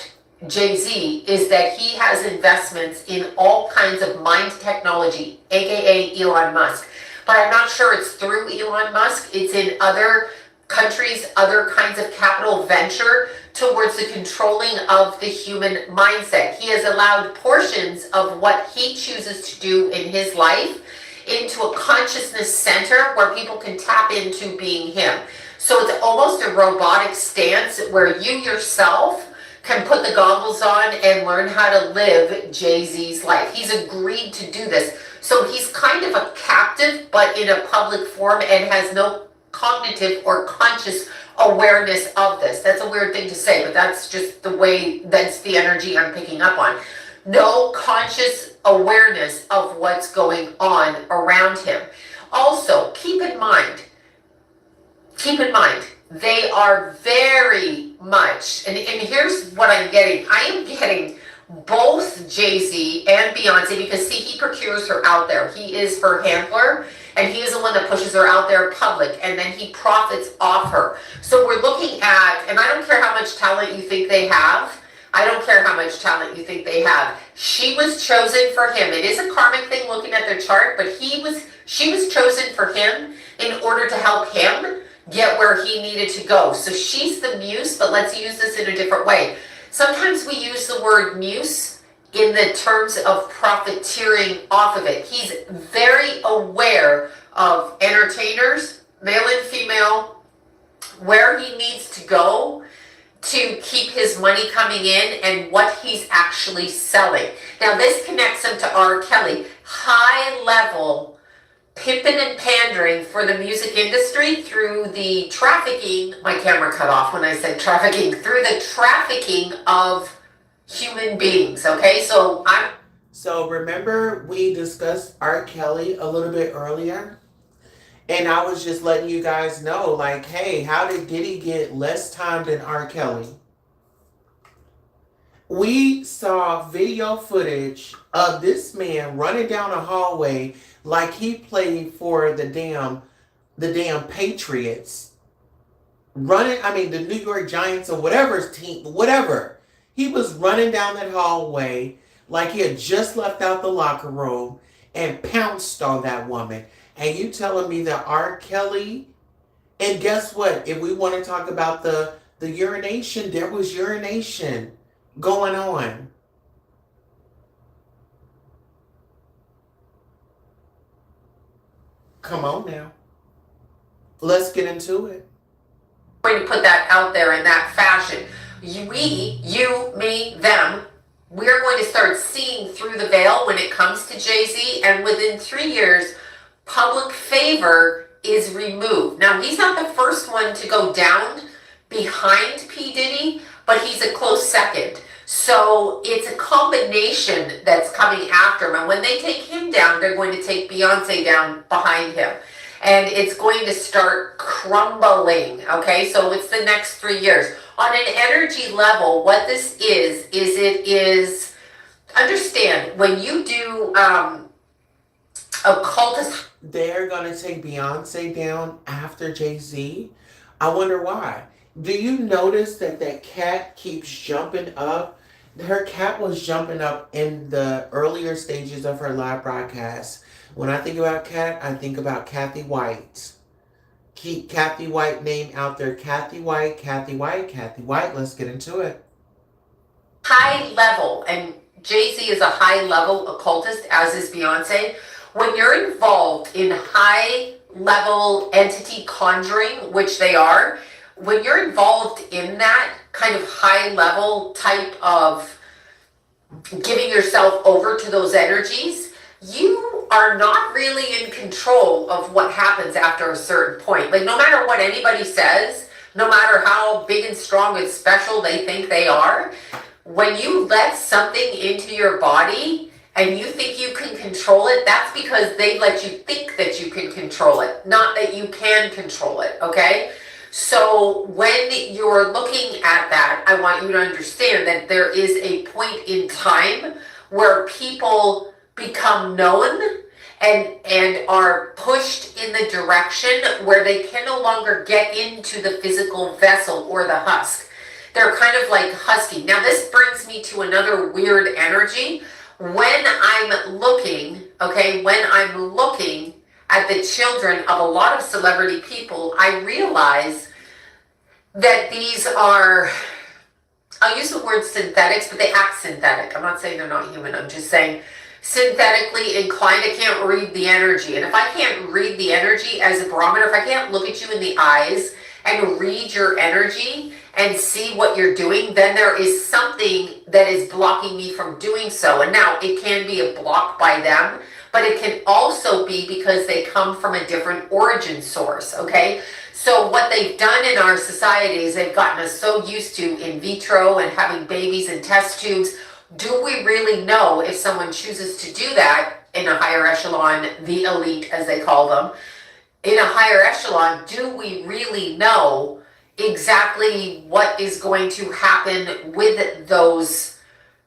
Jay-Z is that he has investments in all kinds of mind technology, aka Elon Musk. But I'm not sure it's through Elon Musk. It's in other countries, other kinds of capital venture towards the controlling of the human mindset. He has allowed portions of what he chooses to do in his life into a consciousness center where people can tap into being him. So it's almost a robotic stance where you yourself can put the goggles on and learn how to live Jay-Z's life. He's agreed to do this. So he's kind of a captive, but in a public form, and has no cognitive or conscious awareness of this. That's a weird thing to say, but that's just the way, that's the energy I'm picking up on. No conscious awareness of what's going on around him. Also, keep in mind, they are very much, and here's what I'm getting. I am getting both Jay-Z and Beyonce, because see, he procures her out there. He is her handler, and he is the one that pushes her out there public, and then he profits off her. So we're looking at, and I don't care how much talent you think they have, I don't care how much talent you think they have. She was chosen for him. It is a karmic thing looking at their chart, but she was chosen for him in order to help him get where he needed to go. So she's the muse, but let's use this in a different way. Sometimes we use the word muse in the terms of profiteering off of it. He's very aware of entertainers, male and female, where he needs to go to keep his money coming in and what he's actually selling. Now this connects him to R. Kelly. High level pimping and pandering for the music industry through the trafficking, my camera cut off when I said trafficking, through the trafficking of human beings, okay? So remember we discussed R. Kelly a little bit earlier? And I was just letting you guys know, like, hey, how did Diddy get less time than R. Kelly? We saw video footage of this man running down a hallway like he played for the damn Patriots. The New York Giants or whatever team, whatever. He was running down that hallway like he had just left out the locker room and pounced on that woman. And you telling me that R. Kelly, and guess what? If we want to talk about the urination, there was urination going on. Come on now. Let's get into it. going to put that out there in that fashion. We, you, me, them, we're going to start seeing through the veil when it comes to Jay-Z, and within 3 years, public favor is removed. Now, he's not the first one to go down behind P. Diddy, but he's a close second. So it's a combination that's coming after him. And when they take him down, they're going to take Beyonce down behind him. And it's going to start crumbling, okay? So it's the next 3 years. On an energy level, what this is, understand, when you do occultist... They're going to take Beyonce down after Jay-Z? I wonder why. Do you notice that cat keeps jumping up? Her cat was jumping up in the earlier stages of her live broadcast. When I think about cat, I think about Kathy White. Keep Kathy White name out there. Kathy White, Kathy White, Kathy White. Let's get into it. High level, and Jay-Z is a high level occultist, as is Beyonce. When you're involved in high level entity conjuring, which they are, when you're involved in that kind of high level type of giving yourself over to those energies, you are not really in control of what happens after a certain point. Like, no matter what anybody says, no matter how big and strong and special they think they are. When you let something into your body and you think you can control it, that's because they let you think that you can control it, not that you can control it, okay? So when you're looking at that, I want you to understand that there is a point in time where people become known and are pushed in the direction where they can no longer get into the physical vessel or the husk. They're kind of like husky. Now this brings me to another weird energy. When I'm looking, okay, when I'm looking at the children of a lot of celebrity people, I realize that these are, I'll use the word synthetics, but they act synthetic. I'm not saying they're not human. I'm just saying synthetically inclined. I can't read the energy. And if I can't read the energy as a barometer, if I can't look at you in the eyes and read your energy and see what you're doing, then there is something that is blocking me from doing so. And now it can be a block by them, but it can also be because they come from a different origin source, okay? So what they've done in our society is they've gotten us so used to in vitro and having babies in test tubes. Do we really know if someone chooses to do that in a higher echelon, the elite as they call them, in a higher echelon, do we really know exactly what is going to happen with those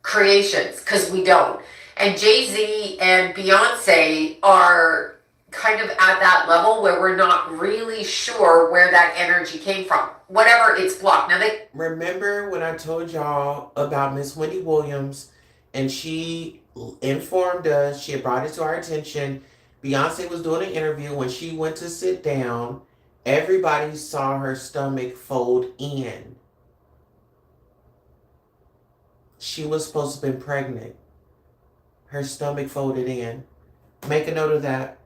creations? Because we don't. And Jay-Z and Beyonce are kind of at that level where we're not really sure where that energy came from. Whatever, it's blocked. Now they Remember when I told y'all about Miss Wendy Williams and she informed us, she had brought it to our attention. Beyonce was doing an interview. When she went to sit down, everybody saw her stomach fold in. She was supposed to have been pregnant. Her stomach folded in. Make a note of that.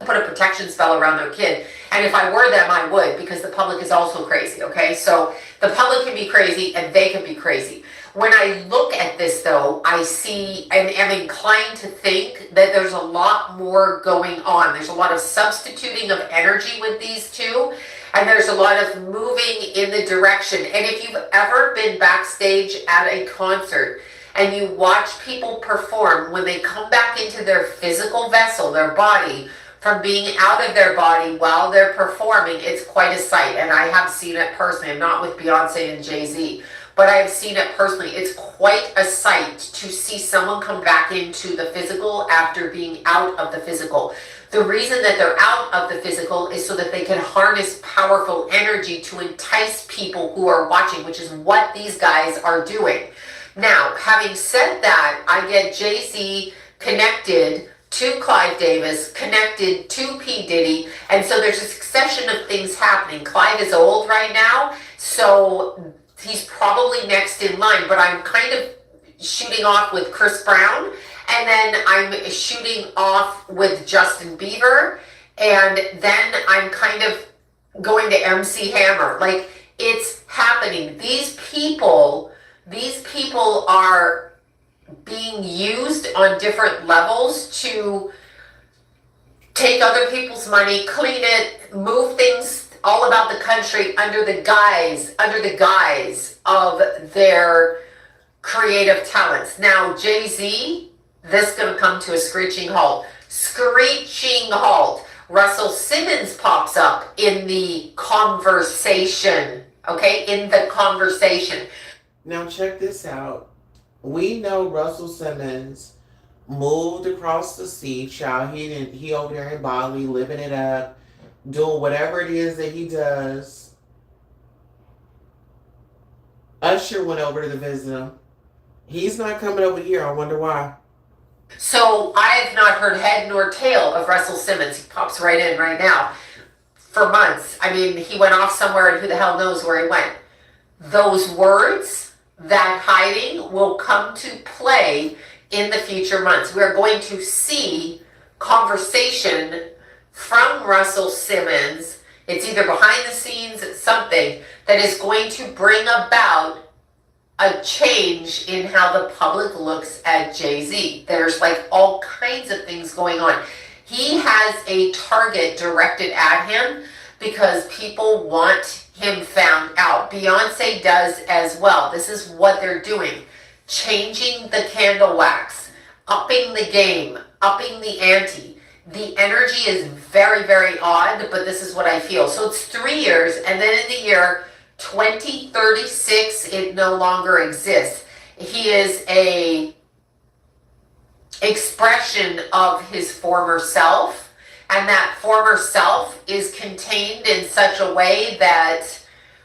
put a protection spell around their kid. And if I were them, I would, because the public is also crazy, okay? So the public can be crazy and they can be crazy. When I look at this though, I see and am inclined to think that there's a lot more going on. There's a lot of substituting of energy with these two, and there's a lot of moving in the direction. And if you've ever been backstage at a concert and you watch people perform, when they come back into their physical vessel, their body, from being out of their body while they're performing, it's quite a sight. And I have seen it personally. I'm not with Beyonce and Jay-Z, but I have seen it personally. It's quite a sight to see someone come back into the physical after being out of the physical. The reason that they're out of the physical is so that they can harness powerful energy to entice people who are watching, which is what these guys are doing. Now, having said that, I get Jay-Z connected to Clive Davis, connected to P. Diddy, and so there's a succession of things happening. Clive is old right now, so he's probably next in line, but I'm kind of shooting off with Chris Brown, and then I'm shooting off with Justin Bieber, and then I'm kind of going to MC Hammer. Like, it's happening. These people are being used on different levels to take other people's money, clean it, move things all about the country under the guise of their creative talents. Now, Jay-Z, this is going to come to a screeching halt. Screeching halt. Russell Simmons pops up in the conversation, okay? In the conversation. Now check this out. We know Russell Simmons moved across the sea, child. He over there in Bali, living it up, doing whatever it is that he does. Usher went over to visit him. He's not coming over here. I wonder why. So I have not heard head nor tail of Russell Simmons. He pops right in right now for months. I mean, he went off somewhere and who the hell knows where he went. Those words, that hiding, will come to play in the future months. We're going to see conversation from Russell Simmons. It's either behind the scenes, it's something that is going to bring about a change in how the public looks at Jay-Z. There's like all kinds of things going on. He has a target directed at him because people want him found out. Beyonce does as well. This is what they're doing. Changing the candle wax, upping the game, upping the ante. The energy is very, very odd, but this is what I feel. So it's 3 years, and then in the year 2036, it no longer exists. He is a expression of his former self, and that former self is contained in such a way that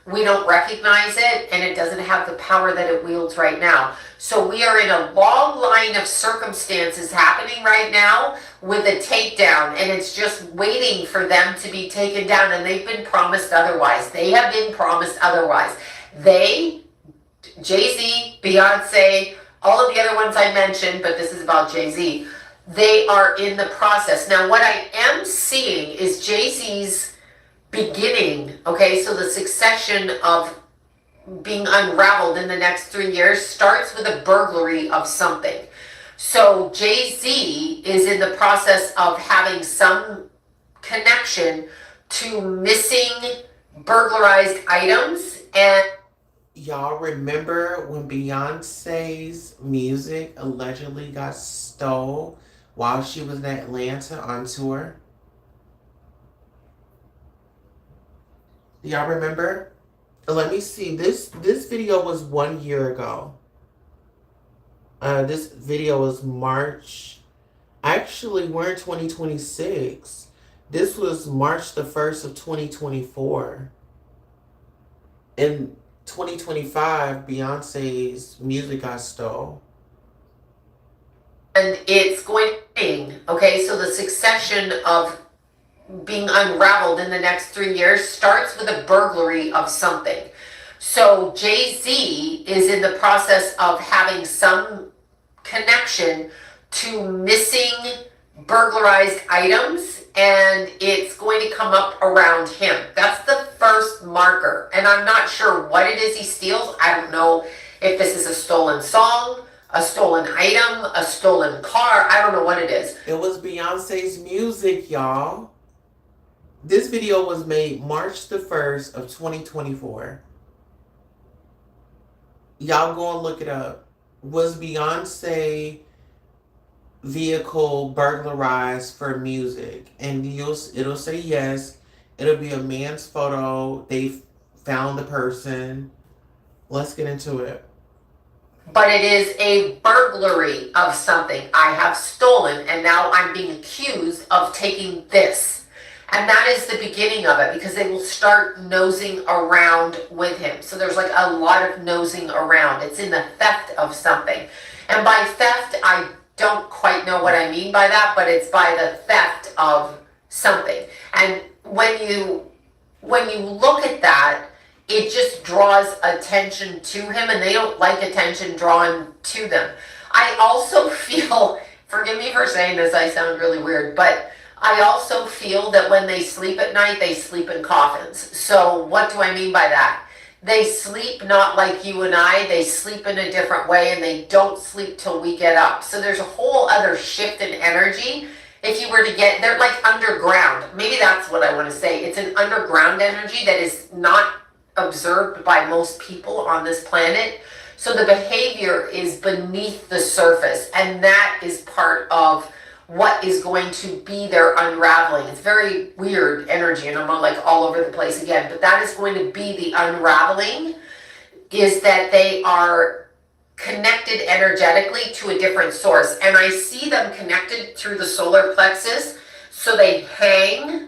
we don't recognize it, and it doesn't have the power that it wields right now. So we are in a long line of circumstances happening right now with a takedown, and it's just waiting for them to be taken down, and they've been promised otherwise. They have been promised otherwise. They, Jay-Z, Beyonce, all of the other ones I mentioned, but this is about Jay-Z, they are in the process. Now, what I am seeing is Jay-Z's beginning, okay? So the succession of being unraveled in the next 3 years starts with a burglary of something. So Jay-Z is in the process of having some connection to missing burglarized items. And y'all remember when Beyonce's music allegedly got stole while she was in Atlanta on tour? Y'all remember? Let me see. This video was 1 year ago. This video was March. Actually, we're in 2026. This was March the 1st of 2024. In 2025, Beyonce's music got stole. And it's going to, okay, so the succession of being unraveled in the next 3 years starts with a burglary of something. So Jay-Z is in the process of having some connection to missing burglarized items, and it's going to come up around him. That's the first marker, and I'm not sure what it is he steals. I don't know if this is a stolen song, a stolen item, a stolen car. I don't know what it is. It was Beyonce's music, y'all. This video was made March the 1st of 2024. Y'all go and look it up. Was Beyonce vehicle burglarized for music? And it'll say yes. It'll be a man's photo. They found the person. Let's get into it. But it is a burglary of something. I have stolen, and now I'm being accused of taking this. And that is the beginning of it, because they will start nosing around with him. So there's like a lot of nosing around. It's in the theft of something. And by theft, I don't quite know what I mean by that, but it's by the theft of something. And when you look at that, it just draws attention to him, and they don't like attention drawn to them. I also feel, forgive me for saying this, I sound really weird, but I also feel that when they sleep at night, they sleep in coffins. So what do I mean by that? They sleep not like you and I. They sleep in a different way, and they don't sleep till we get up. So there's a whole other shift in energy. If you were to get, they're like underground. Maybe that's what I want to say. It's an underground energy that is not observed by most people on this planet. So the behavior is beneath the surface, and that is part of what is going to be their unraveling. It's very weird energy, and I'm not like all over the place again, but that is going to be the unraveling, is that they are connected energetically to a different source. And I see them connected through the solar plexus, so they hang